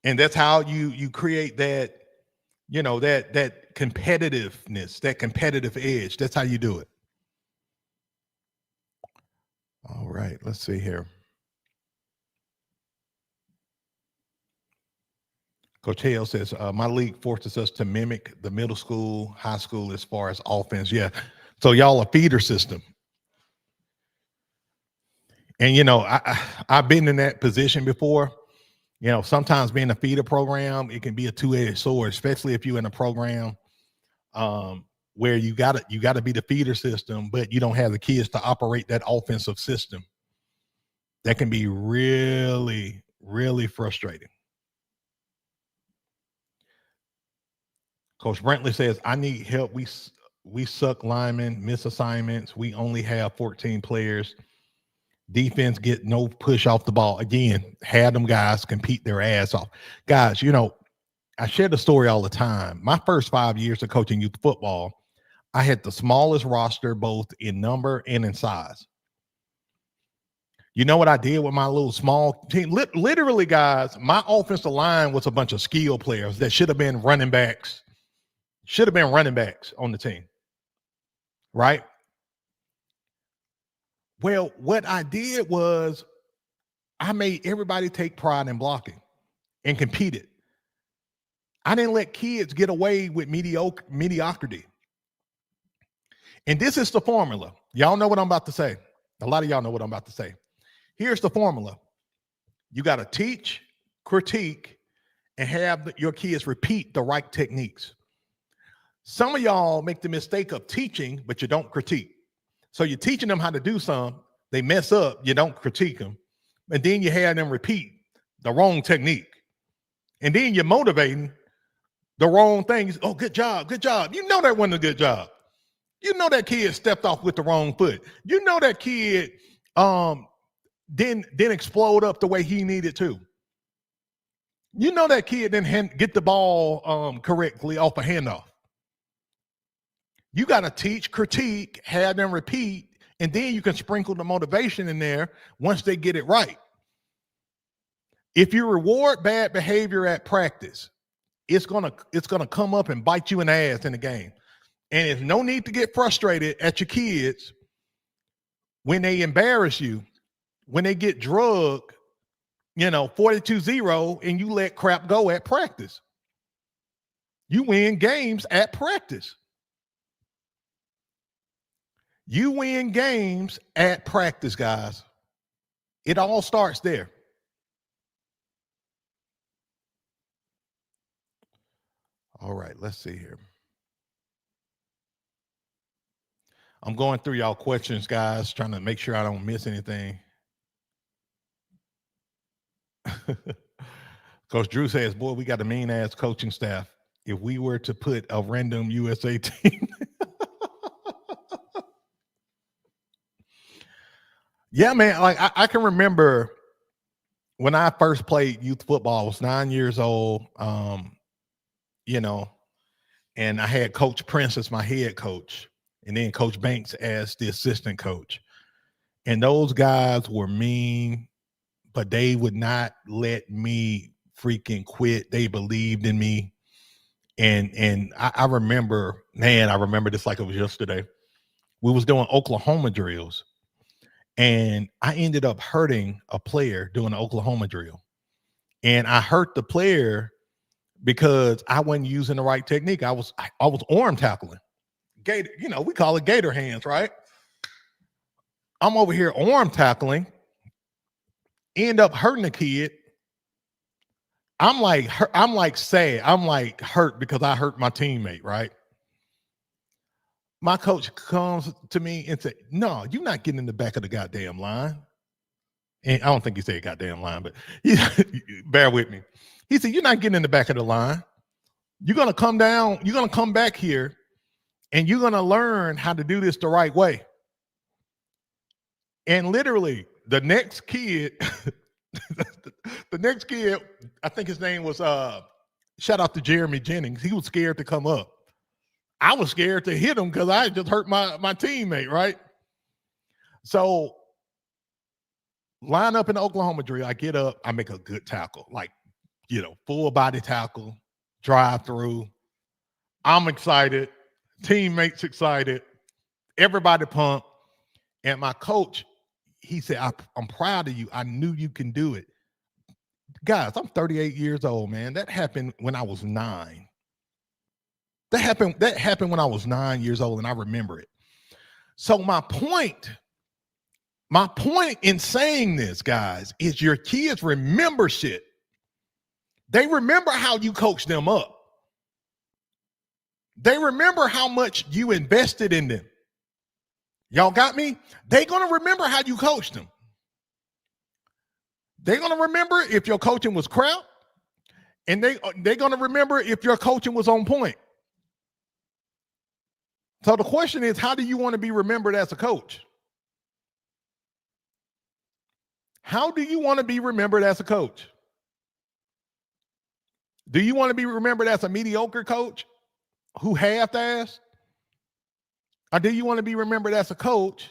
And that's how you create that, you know, that competitiveness, that competitive edge. That's how you do it. All right, let's see here. Coach Hale says, my league forces us to mimic the middle school, high school as far as offense. Yeah. So y'all a feeder system. And, you know, I've been in that position before. You know, sometimes being a feeder program, it can be a 2-edged sword, especially if you're in a program where you gotta be the feeder system, but you don't have the kids to operate that offensive system. That can be really, really frustrating. Coach Brentley says, I need help. We suck linemen, miss assignments. We only have 14 players. Defense get no push off the ball. Again, have them guys compete their ass off. Guys, you know, I share the story all the time. My first 5 years of coaching youth football, I had the smallest roster both in number and in size. You know what I did with my little small team? Literally, guys, my offensive line was a bunch of skill players that should have been running backs on the team, right? Well, what I did was I made everybody take pride in blocking and competed. I didn't let kids get away with mediocrity. And this is the formula. Y'all know what I'm about to say. A lot of y'all know what I'm about to say. Here's the formula. You got to teach, critique, and have your kids repeat the right techniques. Some of y'all make the mistake of teaching, but you don't critique. So you're teaching them how to do something. They mess up. You don't critique them. And then you have them repeat the wrong technique. And then you're motivating the wrong things. Oh, good job. Good job. You know that wasn't a good job. You know that kid stepped off with the wrong foot. You know that kid didn't explode up the way he needed to. You know that kid didn't get the ball correctly off a handoff. You got to teach, critique, have them repeat, and then you can sprinkle the motivation in there once they get it right. If you reward bad behavior at practice, it's gonna come up and bite you in the ass in the game. And there's no need to get frustrated at your kids when they embarrass you, when they get drugged, 42-0, and you let crap go at practice. You win games at practice. You win games at practice, guys. It all starts there. All right, let's see here. I'm going through y'all questions, guys, trying to make sure I don't miss anything. Coach Drew says, boy, we got a mean ass coaching staff. If we were to put a random USA team. Yeah, man. Like I can remember when I first played youth football, I was 9 years old. You know, and I had Coach Prince as my head coach, and then Coach Banks as the assistant coach. And those guys were mean, but they would not let me freaking quit. They believed in me. And I remember, man, I remember this like it was yesterday. We was doing Oklahoma drills, and I ended up hurting a player doing the Oklahoma drill. And I hurt the player because I wasn't using the right technique. I was arm tackling. Gator, you know, we call it gator hands, right? I'm over here arm tackling, end up hurting the kid. I'm like sad. I'm like hurt because I hurt my teammate, right? My coach comes to me and said, no, you're not getting in the back of the goddamn line. And I don't think he said goddamn line, but bear with me. He said, you're not getting in the back of the line. You're going to come down. You're going to come back here and you're going to learn how to do this the right way. And literally the next kid, I think his name was, shout out to Jeremy Jennings. He was scared to come up. I was scared to hit him because I just hurt my teammate, right? So line up in the Oklahoma drill. I get up, I make a good tackle, like, you know, full body tackle, drive through. I'm excited. Teammates excited. Everybody pumped. And my coach, he said, I'm proud of you. I knew you can do it. Guys, I'm 38 years old, man. That happened when I was 9. That happened when I was 9 years old, and I remember it. So my point in saying this, guys, is your kids remember shit. They remember how you coached them up. They remember how much you invested in them. Y'all got me? They're going to remember how you coached them. They're going to remember if your coaching was crap, and they're going to remember if your coaching was on point. So the question is, how do you want to be remembered as a coach? How do you want to be remembered as a coach? Do you want to be remembered as a mediocre coach who half-assed? Or do you want to be remembered as a coach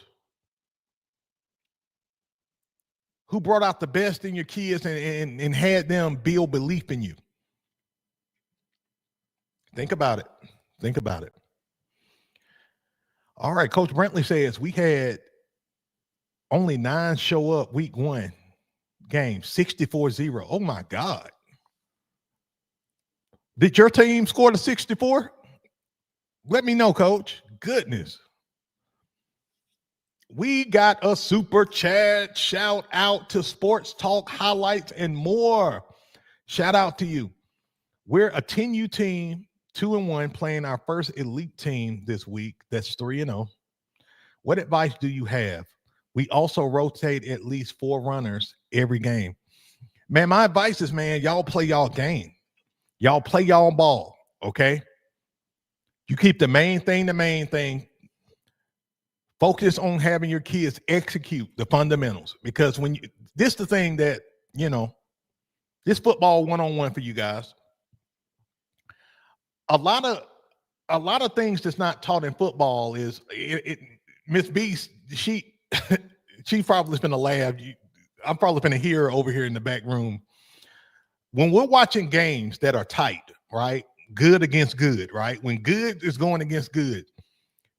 who brought out the best in your kids and had them build belief in you? Think about it. Think about it. All right, Coach Brentley says we had only 9 show up week 1 game, 64-0. Oh, my God. Did your team score the 64? Let me know, Coach. Goodness. We got a super chat. Shout out to Sports Talk Highlights and more. Shout out to you. We're a 10U team, 2-1, playing our first elite team this week. That's 3-0. What advice do you have? We also rotate at least 4 runners every game. Man, my advice is, man, y'all play y'all game. Y'all play y'all ball, okay? You keep the main thing. Focus on having your kids execute the fundamentals, because when this the thing that, you know, this football one-on-one for you guys. A lot of things that's not taught in football is Miss Beast, she probably been a laugh. I'm probably been a hear over here in the back room. When we're watching games that are tight, right? Good against good, right? When good is going against good,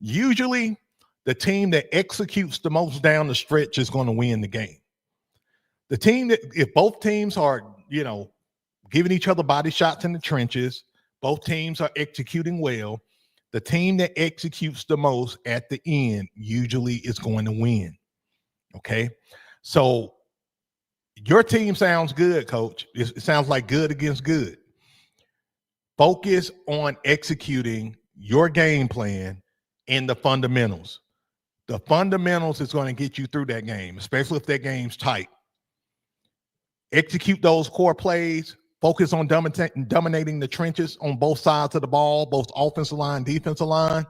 usually the team that executes the most down the stretch is going to win the game. The team that, if both teams are, you know, giving each other body shots in the trenches, both teams are executing well, The team that executes the most at the end usually is going to win. Okay. So your team sounds good, coach. It sounds like good against good. Focus on executing your game plan and the fundamentals. The fundamentals is going to get you through that game, especially if that game's tight. Execute those core plays. Focus on dominating the trenches on both sides of the ball, both offensive line, defensive line,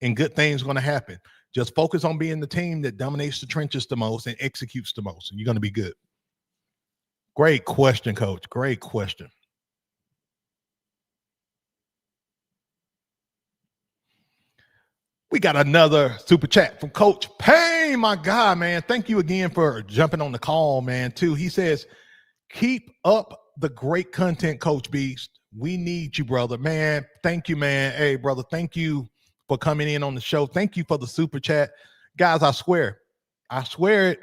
and good things are going to happen. Just focus on being the team that dominates the trenches the most and executes the most, and you're going to be good. Great question, Coach. Great question. We got another super chat from Coach Payne. My God, man. Thank you again for jumping on the call, man, too. He says, keep up the great content, Coach Beast. We need you, brother. Man, thank you, man. Hey, brother, thank you for coming in on the show. Thank you for the super chat. Guys, I swear it.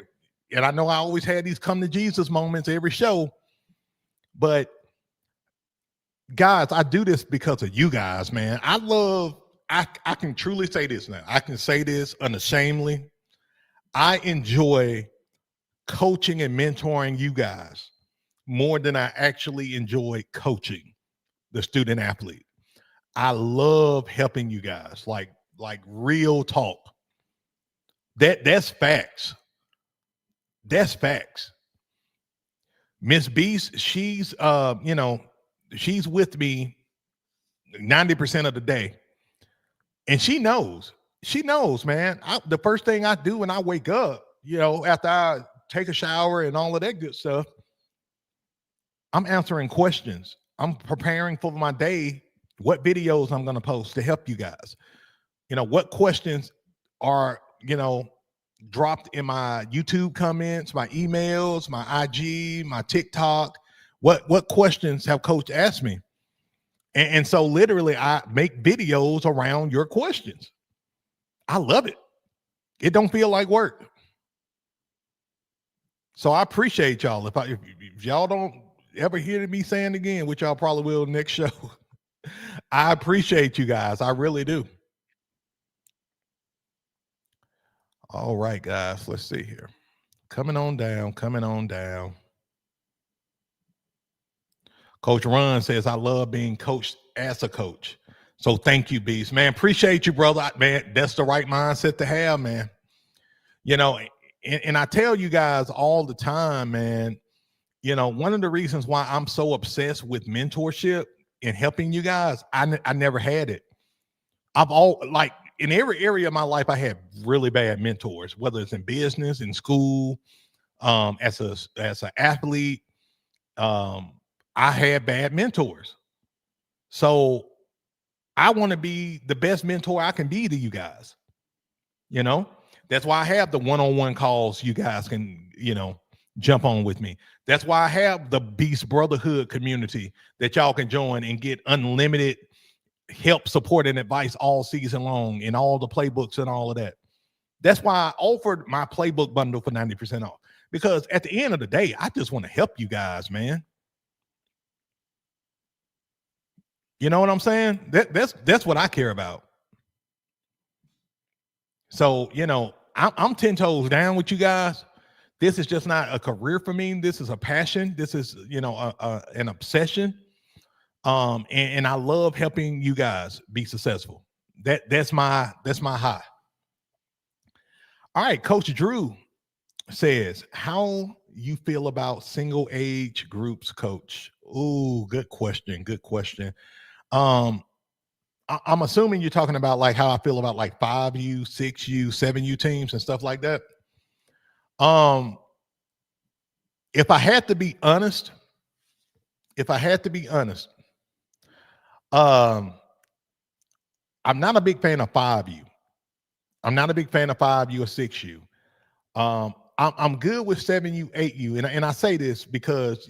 And I know I always had these come to Jesus moments every show. But, guys, I do this because of you guys, man. I can truly say this now. I can say this unashamedly. I enjoy coaching and mentoring you guys more than I actually enjoy coaching the student athlete. I love helping you guys, like real talk. That's facts. That's facts. Miss Beast, she's she's with me 90% of the day. And she knows, man. The first thing I do when I wake up, after I take a shower and all of that good stuff, I'm answering questions. I'm preparing for my day, what videos I'm going to post to help you guys. What questions are, dropped in my YouTube comments, my emails, my IG, my TikTok. What questions have Coach asked me? And so literally I make videos around your questions. I love it. It don't feel like work. So I appreciate y'all. If y'all don't ever hear me saying again, which y'all probably will next show, I appreciate you guys. I really do. All right, guys, let's see here. Coming on down. Coach Ron says, I love being coached as a coach. So thank you, Beast. Man, appreciate you, brother. Man, that's the right mindset to have, man. And I tell you guys all the time, man, one of the reasons why I'm so obsessed with mentorship and helping you guys, I never had it. In every area of my life, I had really bad mentors, whether it's in business, in school, as an athlete. I had bad mentors. So I want to be the best mentor I can be to you guys. That's why I have the one-on-one calls you guys can, jump on with me. That's why I have the Beast Brotherhood community that y'all can join and get unlimited help, support, and advice all season long, and all the playbooks and all of that. That's why I offered my playbook bundle for 90% off, because at the end of the day, I just want to help you guys, man. You know what I'm saying? That's what I care about. So, I'm 10 toes down with you guys. This is just not a career for me. This is a passion. This is, an obsession. And I love helping you guys be successful. That's my high. All right, Coach Drew says, how you feel about single age groups, Coach? Ooh, good question. I'm assuming you're talking about like how I feel about like 5U, 6U, 7U teams and stuff like that. If I had to be honest, I'm not a big fan of 5U. I'm not a big fan of 5U or 6U. I'm good with 7U, 8U. And I say this because,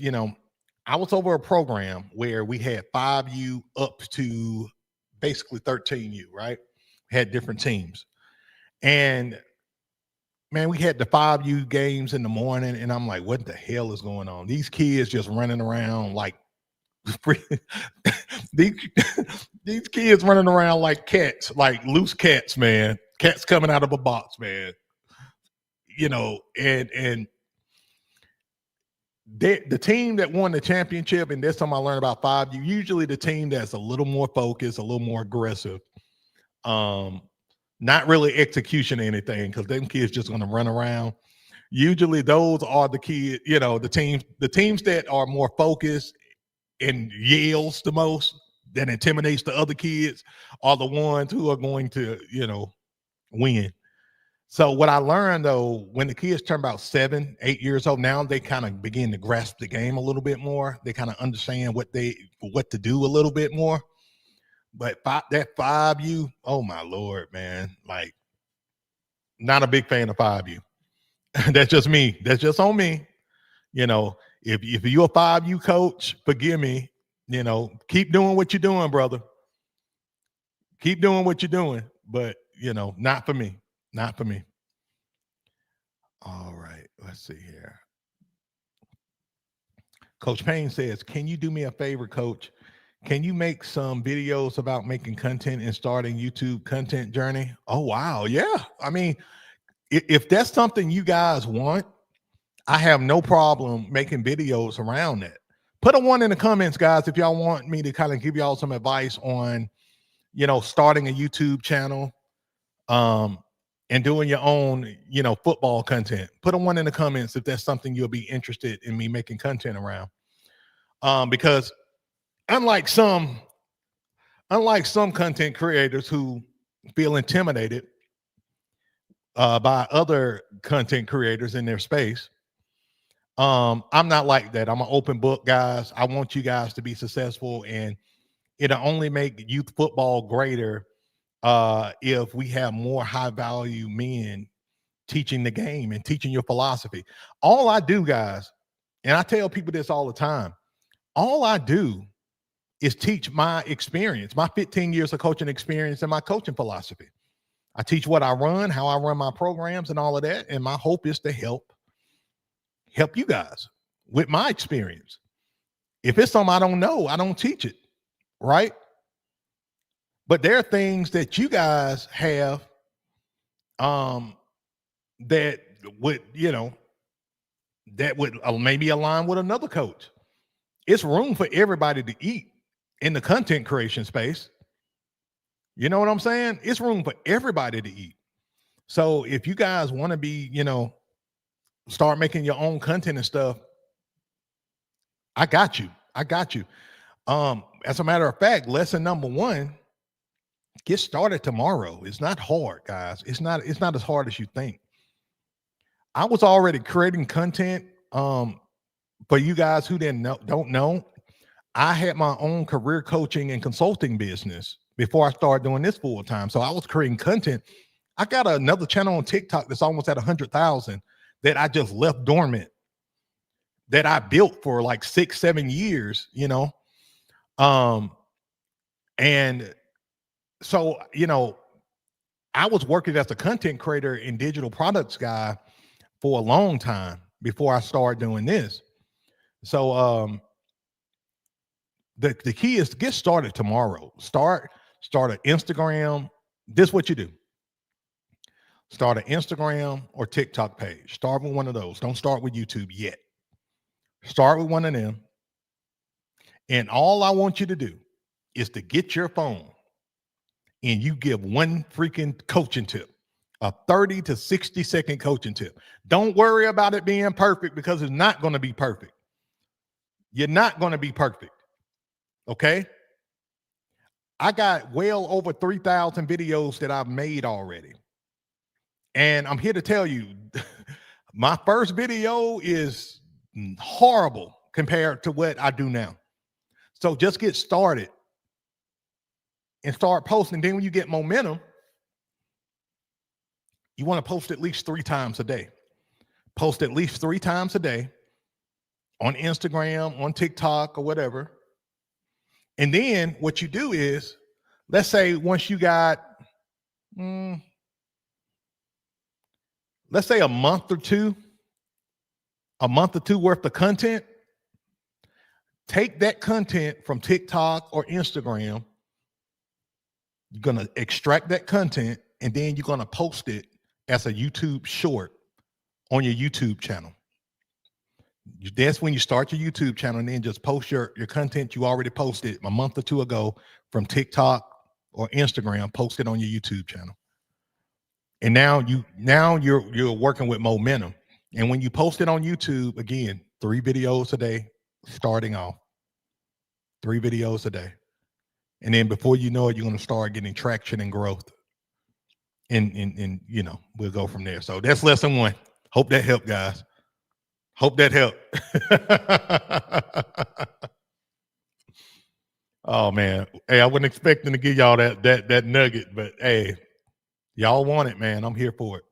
I was over a program where we had 5U up to basically 13U, right? We had different teams. And man, we had the 5U games in the morning, and I'm like, what the hell is going on? These kids just running around like these these kids running around like cats, like loose cats, man. Cats coming out of a box, man. You know, and the team that won the championship, and this time I learned about 5U, usually the team that's a little more focused, a little more aggressive, not really execution or anything, because them kids just gonna run around. Usually those are the kids, you know, the teams that are more focused and yells the most, that intimidates the other kids, are the ones who are going to, you know, win. So what I learned though, when the kids turn about 7, 8 years old, now they kind of begin to grasp the game a little bit more. They kind of understand what to do a little bit more. But that 5U, oh my Lord, man, like not a big fan of 5U. That's just me. That's just on me. You know, if you're a 5U coach, forgive me. You know, keep doing what you're doing, brother. Keep doing what you're doing. But, you know, not for me. Not for me. All right. Let's see here. Coach Payne says, can you do me a favor, Coach? Can you make some videos about making content and starting YouTube content journey? Oh, wow. Yeah. I mean, if that's something you guys want, I have no problem making videos around that. Put a 1 in the comments, guys, if y'all want me to kind of give y'all some advice on, you know, starting a YouTube channel, and doing your own, you know, football content. Put a 1 in the comments if that's something you'll be interested in me making content around. Because unlike some content creators who feel intimidated by other content creators in their space, I'm not like that. I'm an open book, guys. I want you guys to be successful, and it'll only make youth football greater if we have more high value men teaching the game and teaching your philosophy. All I do, guys, and I tell people this all the time, all I do is teach my experience, my 15 years of coaching experience and my coaching philosophy. I teach what I run, how I run my programs and all of that. And my hope is to help you guys with my experience. If it's something I don't know, I don't teach it, right? But there are things that you guys have that would, you know, that would maybe align with another coach. It's room for everybody to eat in the content creation space. You know what I'm saying? It's room for everybody to eat. So if you guys want to be, you know, start making your own content and stuff, I got you. I got you. As a matter of fact, lesson number 1, get started tomorrow. It's not hard, guys. It's not as hard as you think. I was already creating content. For you guys who don't know, I had my own career coaching and consulting business before I started doing this full time. So I was creating content. I got another channel on TikTok that's almost at 100,000 that I just left dormant, that I built for like 6-7 years, you know. And so, you know, I was working as a content creator and digital products guy for a long time before I started doing this. So the key is to get started tomorrow. Start an Instagram. This is what you do. Start an Instagram or TikTok page. Start with one of those. Don't start with YouTube yet. Start with one of them. And all I want you to do is to get your phone and you give one freaking coaching tip, a 30 to 60 second coaching tip. Don't worry about it being perfect, because it's not going to be perfect. You're not going to be perfect. Okay? I got well over 3,000 videos that I've made already. And I'm here to tell you, my first video is horrible compared to what I do now. So just get started and start posting. Then when you get momentum, you want to post at least 3 times a day. Post at least 3 times a day on Instagram, on TikTok, or whatever. And then what you do is, let's say once you got, let's say a month or two worth of content, take that content from TikTok or Instagram. You're going to extract that content, and then you're going to post it as a YouTube short on your YouTube channel. That's when you start your YouTube channel, and then just post your content you already posted a month or two ago from TikTok or Instagram. Post it on your YouTube channel. And now you're working with momentum. And when you post it on YouTube, again, 3 videos a day, starting off. 3 videos a day. And then before you know it, you're going to start getting traction and growth. And you know, we'll go from there. So that's lesson 1. Hope that helped, guys. Hope that helped. Oh man. Hey, I wasn't expecting to give y'all that nugget, but hey, y'all want it, man. I'm here for it.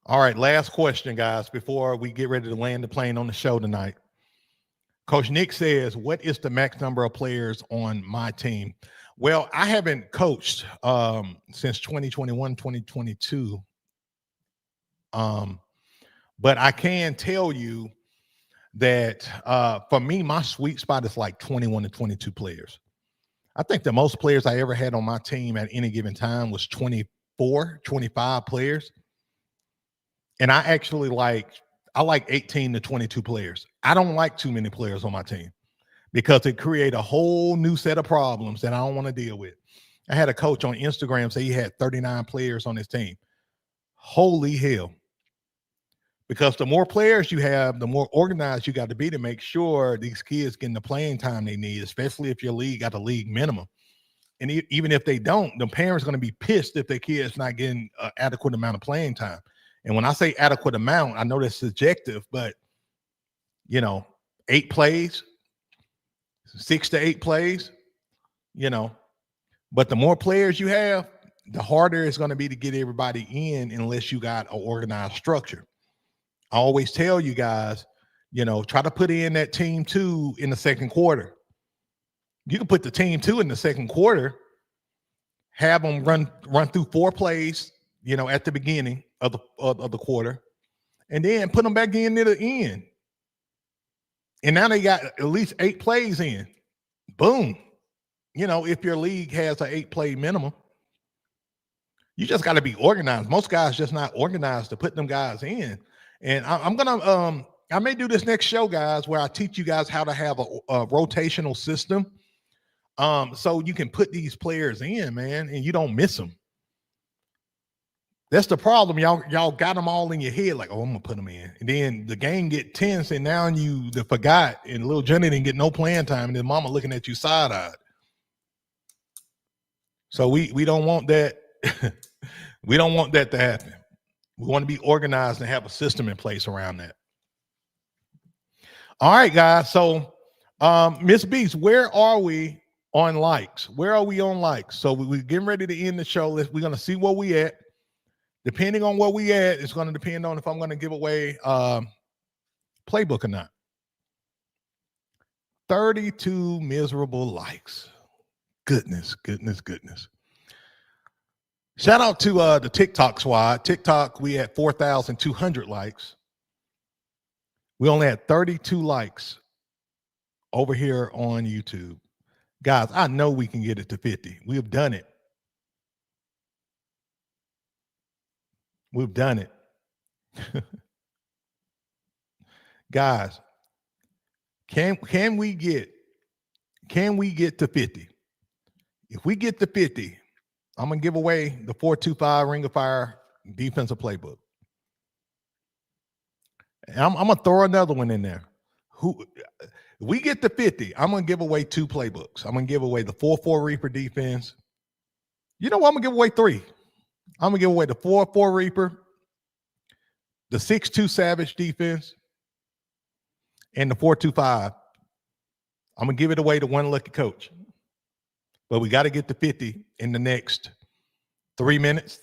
All right, last question, guys, before we get ready to land the plane on the show tonight. Coach Nick says, what is the max number of players on my team? Well, I haven't coached since 2021, 2022. But I can tell you that for me, my sweet spot is like 21 to 22 players. I think the most players I ever had on my team at any given time was 24, 25 players. And I like 18 to 22 players. I don't like too many players on my team because it creates a whole new set of problems that I don't want to deal with. I had a coach on Instagram say he had 39 players on his team. Holy hell. Because the more players you have, the more organized you got to be to make sure these kids getting the playing time they need, especially if your league got a league minimum. And even if they don't, the parents are going to be pissed if their kid's not getting an adequate amount of playing time. And when I say adequate amount, I know that's subjective, but, you know, 8 plays, 6 to 8 plays, you know. But the more players you have, the harder it's going to be to get everybody in unless you got an organized structure. I always tell you guys, you know, try to put in that team 2 in the second quarter. You can put the team 2 in the second quarter, have them run through 4 plays, you know, at the beginning of the quarter, and then put them back in near the end. And now they got at least 8 plays in. Boom. You know, if your league has an 8-play minimum, you just got to be organized. Most guys just not organized to put them guys in. And I'm gonna I may do this next show, guys, where I teach you guys how to have a rotational system, so you can put these players in, man, and you don't miss them. That's the problem. Y'all got them all in your head, like, oh, I'm gonna put them in, and then the game get tense, and now you forgot, and little Johnny didn't get no playing time, and then mama looking at you side-eyed. So we don't want that. We don't want that to happen. We want to be organized and have a system in place around that. All right, guys. So, Miss Beast, where are we on likes? Where are we on likes? So we're getting ready to end the show. We're going to see where we at. Depending on where we at, it's going to depend on if I'm going to give away playbook or not. 32 miserable likes. Goodness. Shout out to the TikTok squad. TikTok, we had 4,200 likes. We only had 32 likes over here on YouTube. Guys, I know we can get it to 50. We've done it. We've done it. Guys, can we get to 50? If we get to 50, I'm going to give away the 425 Ring of Fire defensive playbook. And I'm going to throw another one in there. If we get to 50, I'm going to give away 2 playbooks. I'm going to give away the 4-4 Reaper defense. You know what? I'm going to give away 3. I'm going to give away the 4-4 Reaper, the 6-2 Savage defense, and the 4-2-5. I'm going to give it away to one lucky coach. But we got to get to 50 in the next 5 minutes,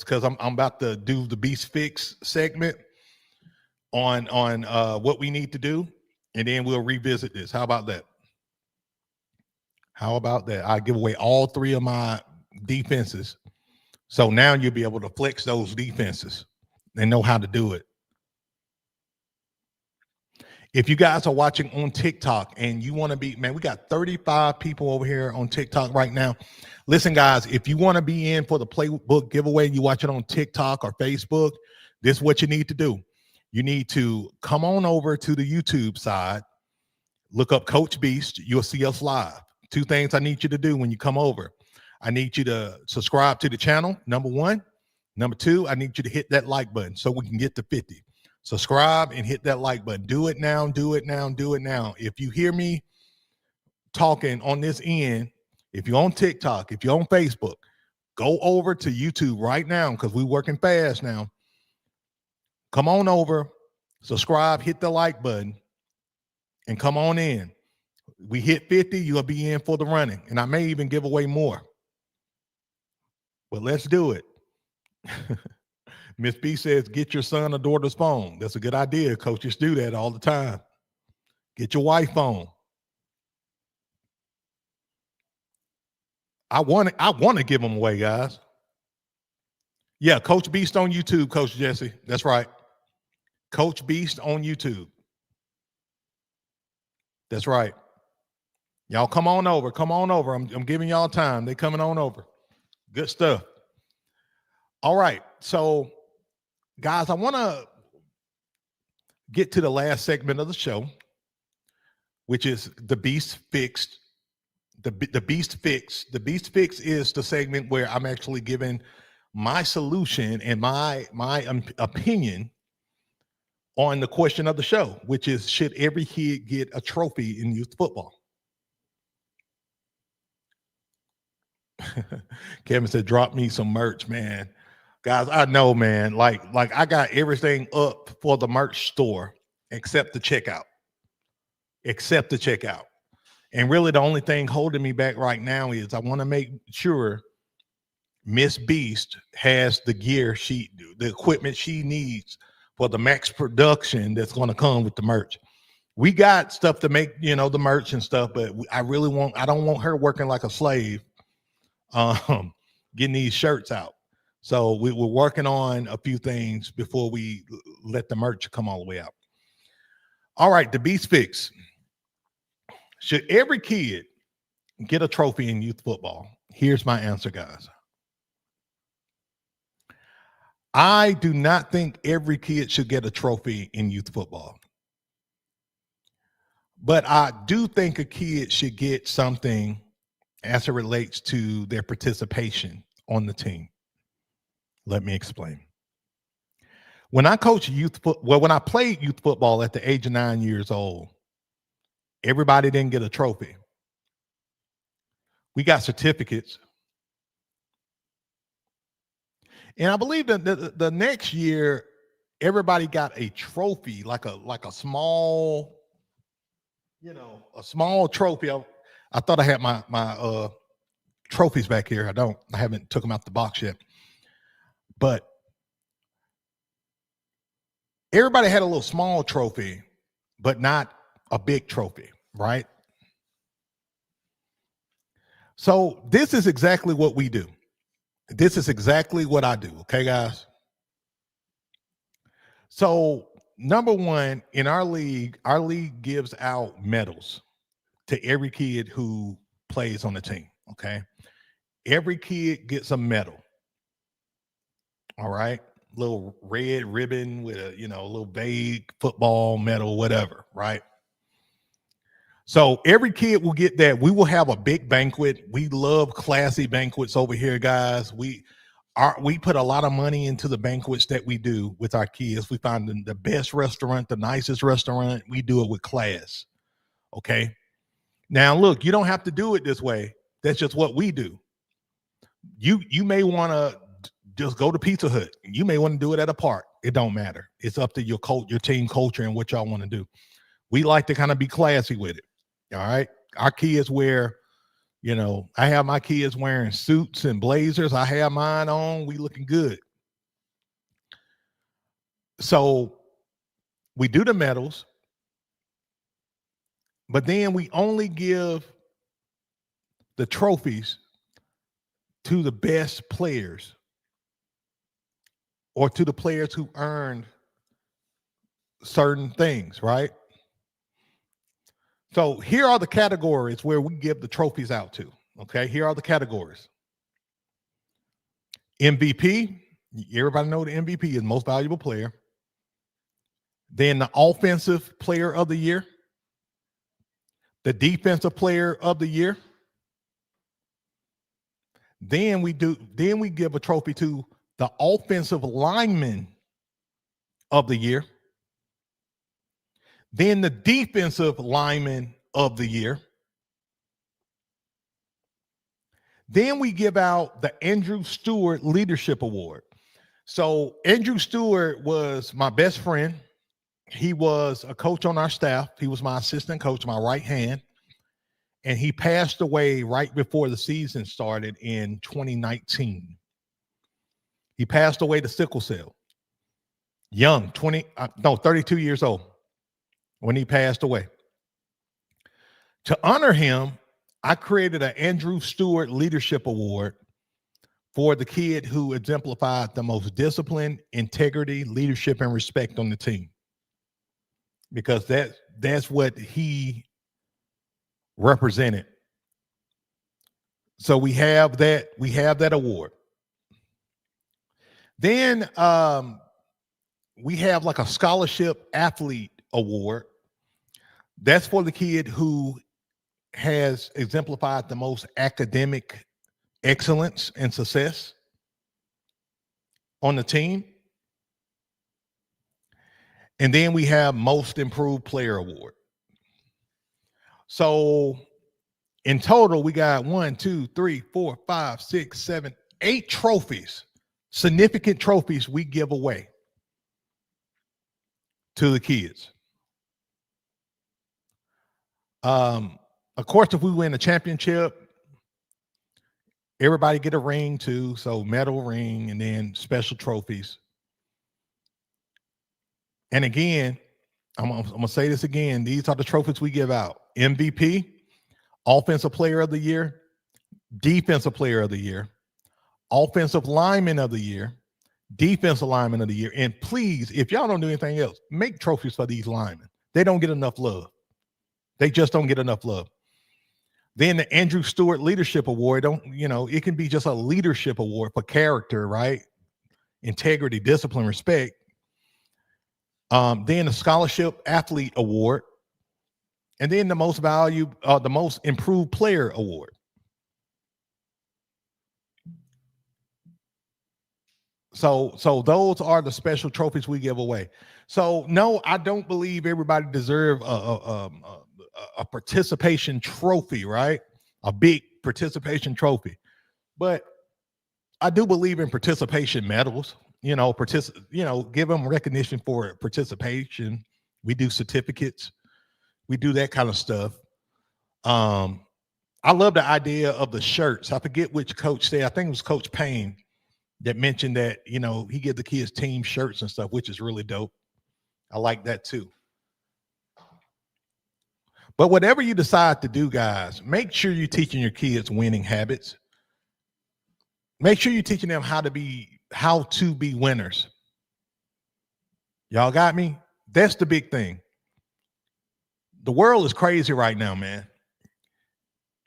because I'm about to do the Beast Fix segment on what we need to do, and then we'll revisit this. How about that? I give away all 3 of my defenses, so now you'll be able to flex those defenses and know how to do it. If you guys are watching on TikTok and you want to be, man, we got 35 people over here on TikTok right now. Listen, guys, if you want to be in for the playbook giveaway, you watch it on TikTok or Facebook, this is what you need to do. You need to come on over to the YouTube side, look up Coach Beast. You'll see us live. 2 things I need you to do when you come over. I need you to subscribe to the channel, number 1. Number 2, I need you to hit that like button so we can get to 50. Subscribe and hit that like button. Do it now, do it now, do it now. If you hear me talking on this end, if you're on TikTok, if you're on Facebook, go over to YouTube right now because we're working fast now. Come on over, subscribe, hit the like button, and come on in. We hit 50, you'll be in for the running. And I may even give away more. But let's do it. Miss B says, get your son or daughter's phone. That's a good idea. Coaches do that all the time. Get your wife phone. I want to give them away, guys. Yeah, Coach Beast on YouTube, Coach Jesse. That's right. Coach Beast on YouTube. That's right. Y'all come on over. Come on over. I'm giving y'all time. They coming on over. Good stuff. All right. So, guys, I want to get to the last segment of the show, which is the Beast Fixed. The Beast Fix. The Beast Fix is the segment where I'm actually giving my solution and my opinion on the question of the show, which is, should every kid get a trophy in youth football? Kevin said, drop me some merch, man. Guys, I know, man. Like I got everything up for the merch store except the checkout. Except the checkout. And really the only thing holding me back right now is I want to make sure Miss Beast has the gear the equipment she needs for the max production that's going to come with the merch. We got stuff to make, the merch and stuff, but I don't want her working like a slave, getting these shirts out. So we're working on a few things before we let the merch come all the way out. All right, the Beast Fix. Should every kid get a trophy in youth football? Here's my answer, guys. I do not think every kid should get a trophy in youth football. But I do think a kid should get something as it relates to their participation on the team. Let me explain. When I coach when I played youth football at the age of 9 years old, everybody didn't get a trophy. We got certificates. And I believe that the next year, everybody got a trophy, like a small, a small trophy. I thought I had my trophies back here. I don't. I haven't took them out the box yet. But everybody had a little small trophy, but not a big trophy, right? So this is exactly what we do. This is exactly what I do. Okay, guys? So number one, in our league gives out medals to every kid who plays on the team. Okay. Every kid gets a medal. All right. Little red ribbon with a, a little vague football medal, whatever. Right. So every kid will get that. We will have a big banquet. We love classy banquets over here, guys. We put a lot of money into the banquets that we do with our kids. We find the best restaurant, the nicest restaurant. We do it with class. Okay. Now, look, you don't have to do it this way. That's just what we do. You may want to just go to Pizza Hut. You may want to do it at a park. It don't matter. It's up to your team culture and what y'all want to do. We like to kind of be classy with it. All right. Our kids wear, I have my kids wearing suits and blazers. I have mine on. We looking good. So we do the medals, but then we only give the trophies to the best players or to the players who earned certain things, right? So here are the categories where we give the trophies out to. Okay, here are the categories. MVP, everybody know the MVP is most valuable player. Then the offensive player of the year, the defensive player of the year. Then we give a trophy to the offensive lineman of the year. Then the defensive lineman of the year. Then we give out the Andrew Stewart Leadership Award. So Andrew Stewart was my best friend. He was a coach on our staff. He was my assistant coach, my right hand. And he passed away right before the season started in 2019. He passed away to sickle cell. Young, 32 years old when he passed away. To honor him, I created an Andrew Stewart Leadership Award for the kid who exemplified the most discipline, integrity, leadership, and respect on the team. Because that's what he represented. So we have that award. Then we have like a scholarship athlete award. That's for the kid who has exemplified the most academic excellence and success on the team. And then we have most improved player award. So in total, we got 1, 2, 3, 4, 5, 6, 7, 8 trophies, significant trophies we give away to the kids. Of course, if we win a championship, everybody get a ring too. So medal, ring, and then special trophies. And again, I'm gonna say this again. These are the trophies we give out: MVP, Offensive Player of the Year, Defensive Player of the Year, Offensive Lineman of the Year, Defensive Lineman of the Year. And please, if y'all don't do anything else, make trophies for these linemen. They don't get enough love. They just don't get enough love. Then the Andrew Stewart Leadership Award, it can be just a leadership award for character, right? Integrity, discipline, respect. Then the Scholarship Athlete Award. And then the most improved player award. So those are the special trophies we give away. So no, I don't believe everybody deserves a participation trophy, right? A big participation trophy. But I do believe in participation medals. Give them recognition for participation. We do certificates. We do that kind of stuff. I love the idea of the shirts. I forget which coach said. I think it was Coach Payne that mentioned that, he gives the kids team shirts and stuff, which is really dope. I like that too. But whatever you decide to do, guys, make sure you're teaching your kids winning habits. Make sure you're teaching them how to be winners. Y'all got me? That's the big thing. The world is crazy right now, man.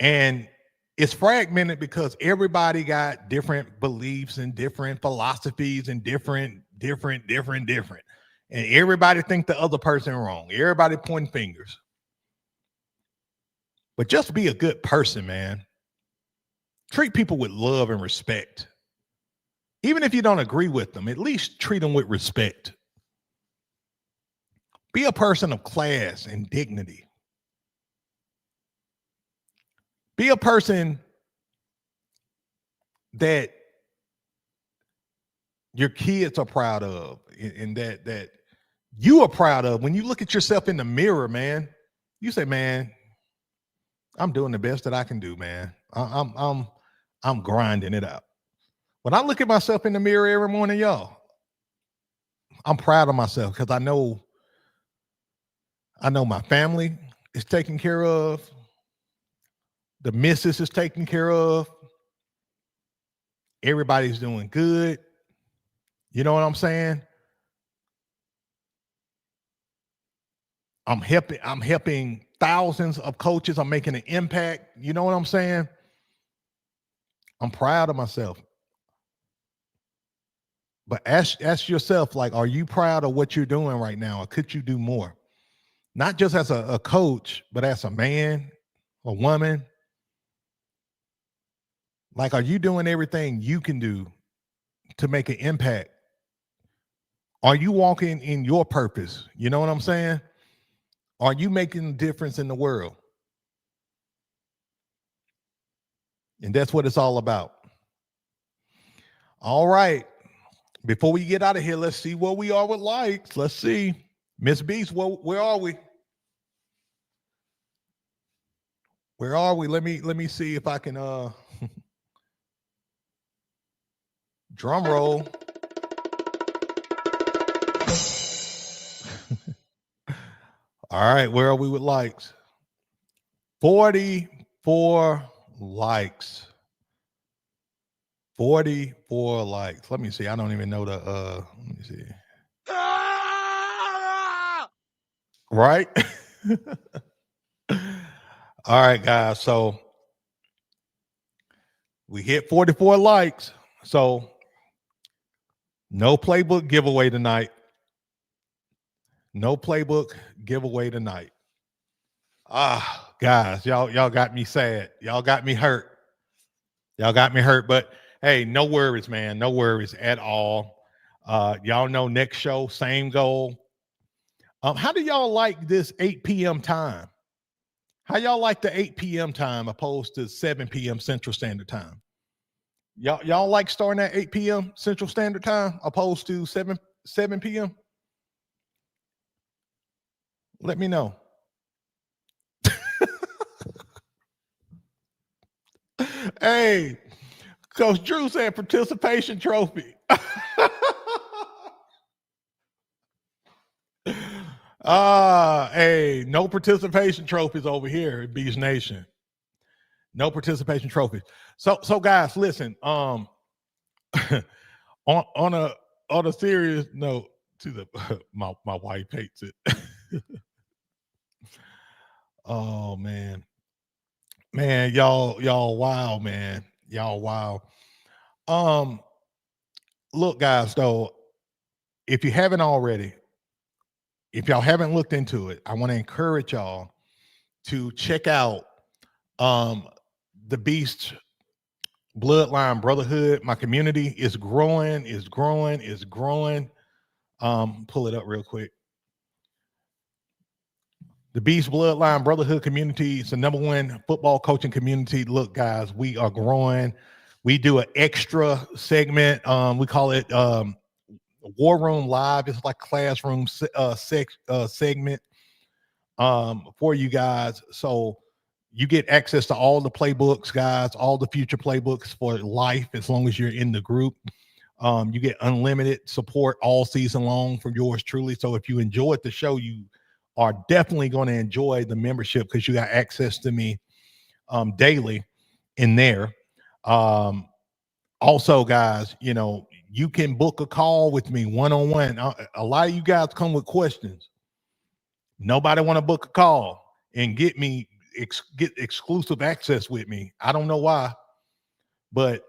And it's fragmented because everybody got different beliefs and different philosophies and different. And everybody think the other person wrong. Everybody pointing fingers. But just be a good person, man. Treat people with love and respect. Even if you don't agree with them, at least treat them with respect. Be a person of class and dignity. Be a person that your kids are proud of and that you are proud of. When you look at yourself in the mirror, man, you say, man, I'm doing the best that I can do, man. I'm grinding it out. When I look at myself in the mirror every morning, y'all, I'm proud of myself because I know my family is taken care of. The missus is taken care of. Everybody's doing good. You know what I'm saying? I'm helping thousands of coaches. I'm making an impact. You know what I'm saying? I'm proud of myself. But ask yourself, like, are you proud of what you're doing right now? Or could you do more? Not just as a coach, but as a man, a woman. Like, are you doing everything you can do to make an impact? Are you walking in your purpose? You know what I'm saying? Are you making a difference in the world? And that's what it's all about. All right. Before we get out of here, let's see where we are with likes. Let's see. Miss Beast, where are we? Where are we? Let me see if I can drum roll. All right, where are we with likes? 44 likes. 44 likes. Let me see. I don't even know the let me see. Right? All right, guys. So we hit 44 likes. So no playbook giveaway tonight. No playbook giveaway tonight. Ah, guys, y'all got me sad. Y'all got me hurt. Y'all got me hurt. But hey, no worries, man. No worries at all. Y'all know next show, same goal. How do y'all like this 8 p.m. time? How y'all like the 8 p.m. time opposed to 7 p.m. Central Standard Time? Y'all like starting at 8 p.m. Central Standard Time opposed to 7 p.m.? Let me know. Hey, Coach Drew said participation trophy. Hey, no participation trophies over here at Beast Nation. No participation trophies. So guys, listen. On a serious note, to the my wife hates it. Oh man, y'all wow, man, y'all wow. Look, guys, though, if you haven't already, if y'all haven't looked into it, I want to encourage y'all to check out the Beast Bloodline Brotherhood. My community is growing, is growing, is growing. Pull it up real quick. The Beast Bloodline Brotherhood community is the #1 football coaching community. Look, guys, we are growing. We do an extra segment. We call it War Room Live. It's like classroom segment for you guys. So you get access to all the playbooks, guys, all the future playbooks for life as long as you're in the group. You get unlimited support all season long from yours truly. So if you enjoyed the show, you are definitely going to enjoy the membership because you got access to me daily in there. Also, guys, you know, you can book a call with me one-on-one. A lot of you guys come with questions. Nobody want to book a call and get me get exclusive access with me. I don't know why, but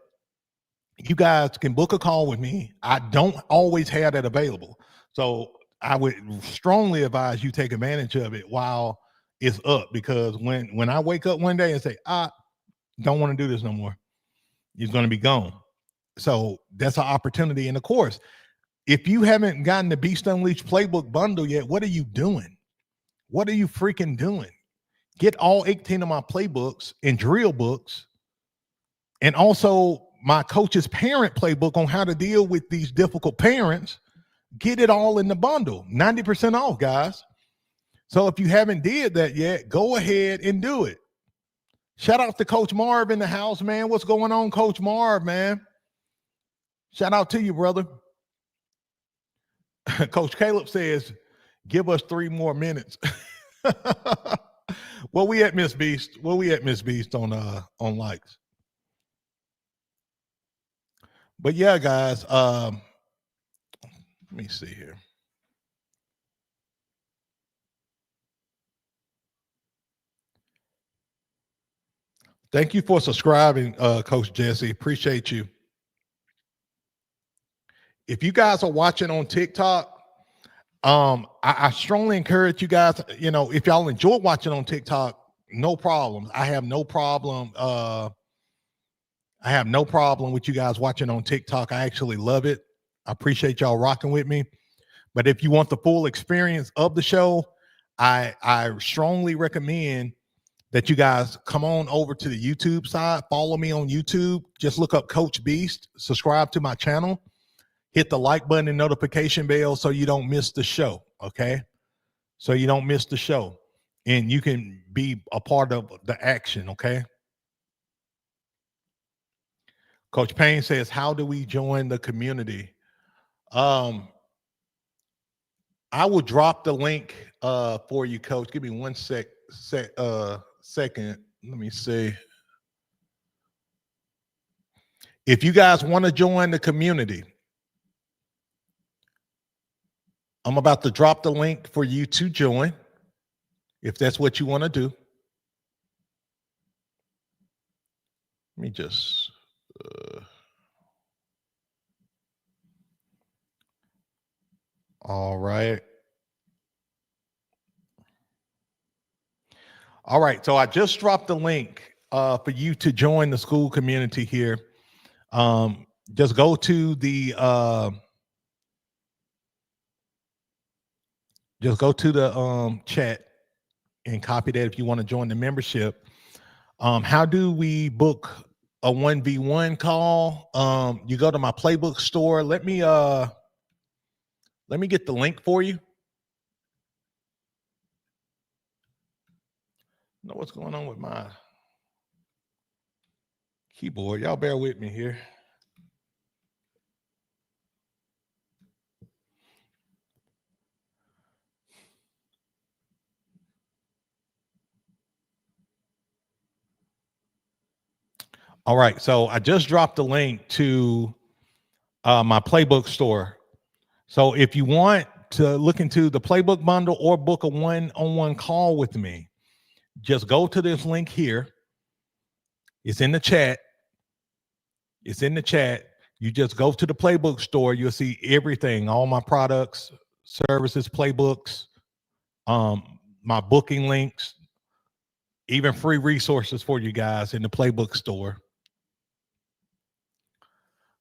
you guys can book a call with me. I don't always have that available. So I would strongly advise you take advantage of it while it's up, because when I wake up one day and say, I don't want to do this no more, it's going to be gone. So that's an opportunity. And of course, if you haven't gotten the Beast Unleashed playbook bundle yet, what are you doing? What are you freaking doing? Get all 18 of my playbooks and drill books, and also my coach's parent playbook on how to deal with these difficult parents. Get it all in the bundle, 90% off, guys. So if you haven't did that yet, go ahead and do it. Shout out to Coach Marv in the house, man. What's going on, Coach Marv, man? Shout out to you, brother. Coach Caleb says, give us 3 more minutes. Where we at, Miss Beast? Where we at, Miss Beast, on likes? But yeah, guys, let me see here. Thank you for subscribing, Coach Jesse. Appreciate you. If you guys are watching on TikTok, I strongly encourage you guys, if y'all enjoy watching on TikTok, no problems. I have no problem. I have no problem with you guys watching on TikTok. I actually love it. I appreciate y'all rocking with me. But if you want the full experience of the show, I strongly recommend that you guys come on over to the YouTube side. Follow me on YouTube. Just look up Coach Beast. Subscribe to my channel. Hit the like button and notification bell so you don't miss the show, okay? So you don't miss the show. And you can be a part of the action, okay? Coach Payne says, how do we join the community? I will drop the link for you, Coach. Give me one second. Let me see. If you guys want to join the community, I'm about to drop the link for you to join, if that's what you want to do. Let me just all right. All right, so I just dropped the link for you to join the school community here. Just go to the chat and copy that if you want to join the membership. How do we book a 1v1 call? You go to my playbook store. Let me get the link for you. Know what's going on with my keyboard. Y'all bear with me here. All right, so I just dropped the link to my playbook store. So if you want to look into the playbook bundle or book a one-on-one call with me, just go to this link here. It's in the chat. It's in the chat. You just go to the playbook store. You'll see everything, all my products, services, playbooks, my booking links, even free resources for you guys in the playbook store.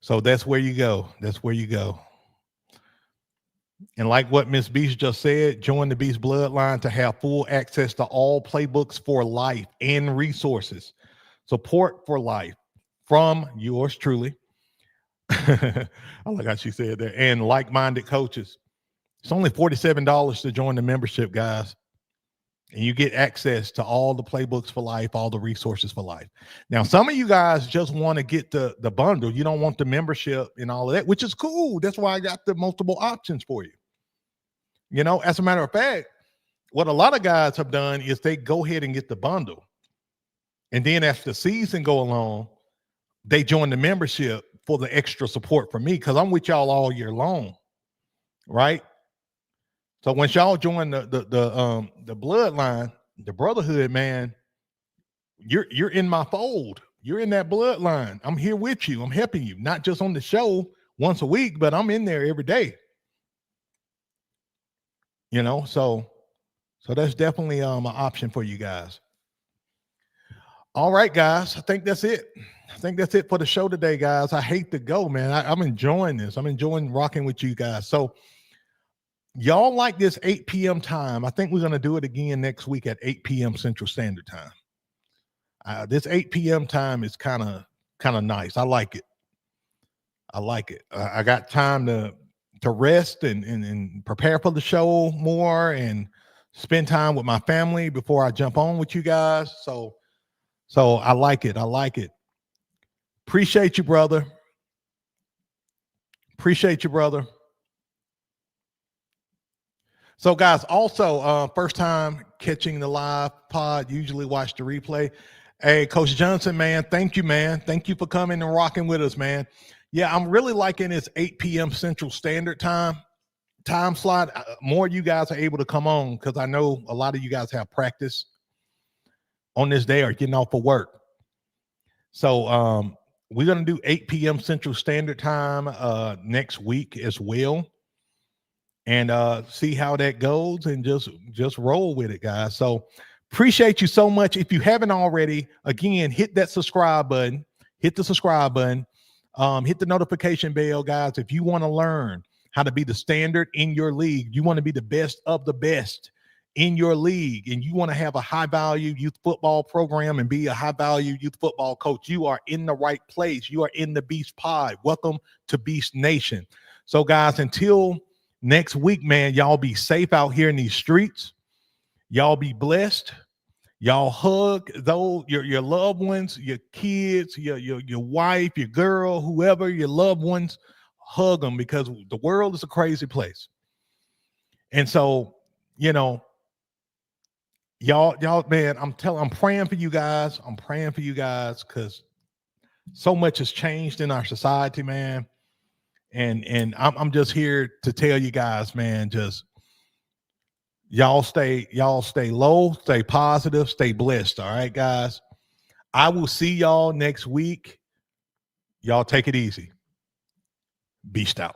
So that's where you go. That's where you go. And like what Miss Beast just said, join the Beast Bloodline to have full access to all playbooks for life and resources. Support for life from yours truly. I like how she said that. And like-minded coaches. It's only $47 to join the membership, guys. And you get access to all the playbooks for life, all the resources for life. Now, some of you guys just want to get the bundle. You don't want the membership and all of that, which is cool. That's why I got the multiple options for you. As a matter of fact, what a lot of guys have done is they go ahead and get the bundle. And then as the season go along, they join the membership for the extra support from me because I'm with y'all all year long, right? So once y'all join the bloodline, the brotherhood, man, you're in my fold. You're in that bloodline. I'm here with you. I'm helping you, not just on the show once a week, but I'm in there every day. So that's definitely an option for you guys. All right, guys. I think that's it. I think that's it for the show today, guys. I hate to go, man. I'm enjoying this. I'm enjoying rocking with you guys. So y'all like this 8 p.m. time. I think we're going to do it again next week at 8 p.m. Central Standard Time. This 8 p.m. time is kind of nice. I like it. I got time to rest and prepare for the show more and spend time with my family before I jump on with you guys. So I like it. Appreciate you, brother. So, guys, also, first time catching the live pod, usually watch the replay. Hey, Coach Johnson, man, thank you, man. Thank you for coming and rocking with us, man. Yeah, I'm really liking this 8 p.m. Central Standard Time slot. More you guys are able to come on because I know a lot of you guys have practice on this day or getting off of work. So we're gonna do 8 p.m. Central Standard Time next week as well, and see how that goes, and just roll with it, guys. So appreciate you so much. If you haven't already, again, hit that subscribe button, hit the subscribe button, hit the notification bell, guys. If you want to learn how to be the standard in your league, you want to be the best of the best in your league, and you want to have a high value youth football program and be a high value youth football coach, you are in the right place. You are in the Beast Pod. Welcome to Beast Nation. So guys, until next week, man, y'all be safe out here in these streets. Y'all be blessed. Y'all hug those your loved ones, your kids, your wife, your girl, whoever, your loved ones. Hug them, because the world is a crazy place. And so, y'all, man, I'm praying for you guys. I'm praying for you guys, because so much has changed in our society, man. And I'm just here to tell you guys, man, just y'all stay low, stay positive, stay blessed. All right, guys. I will see y'all next week. Y'all take it easy. Beast out.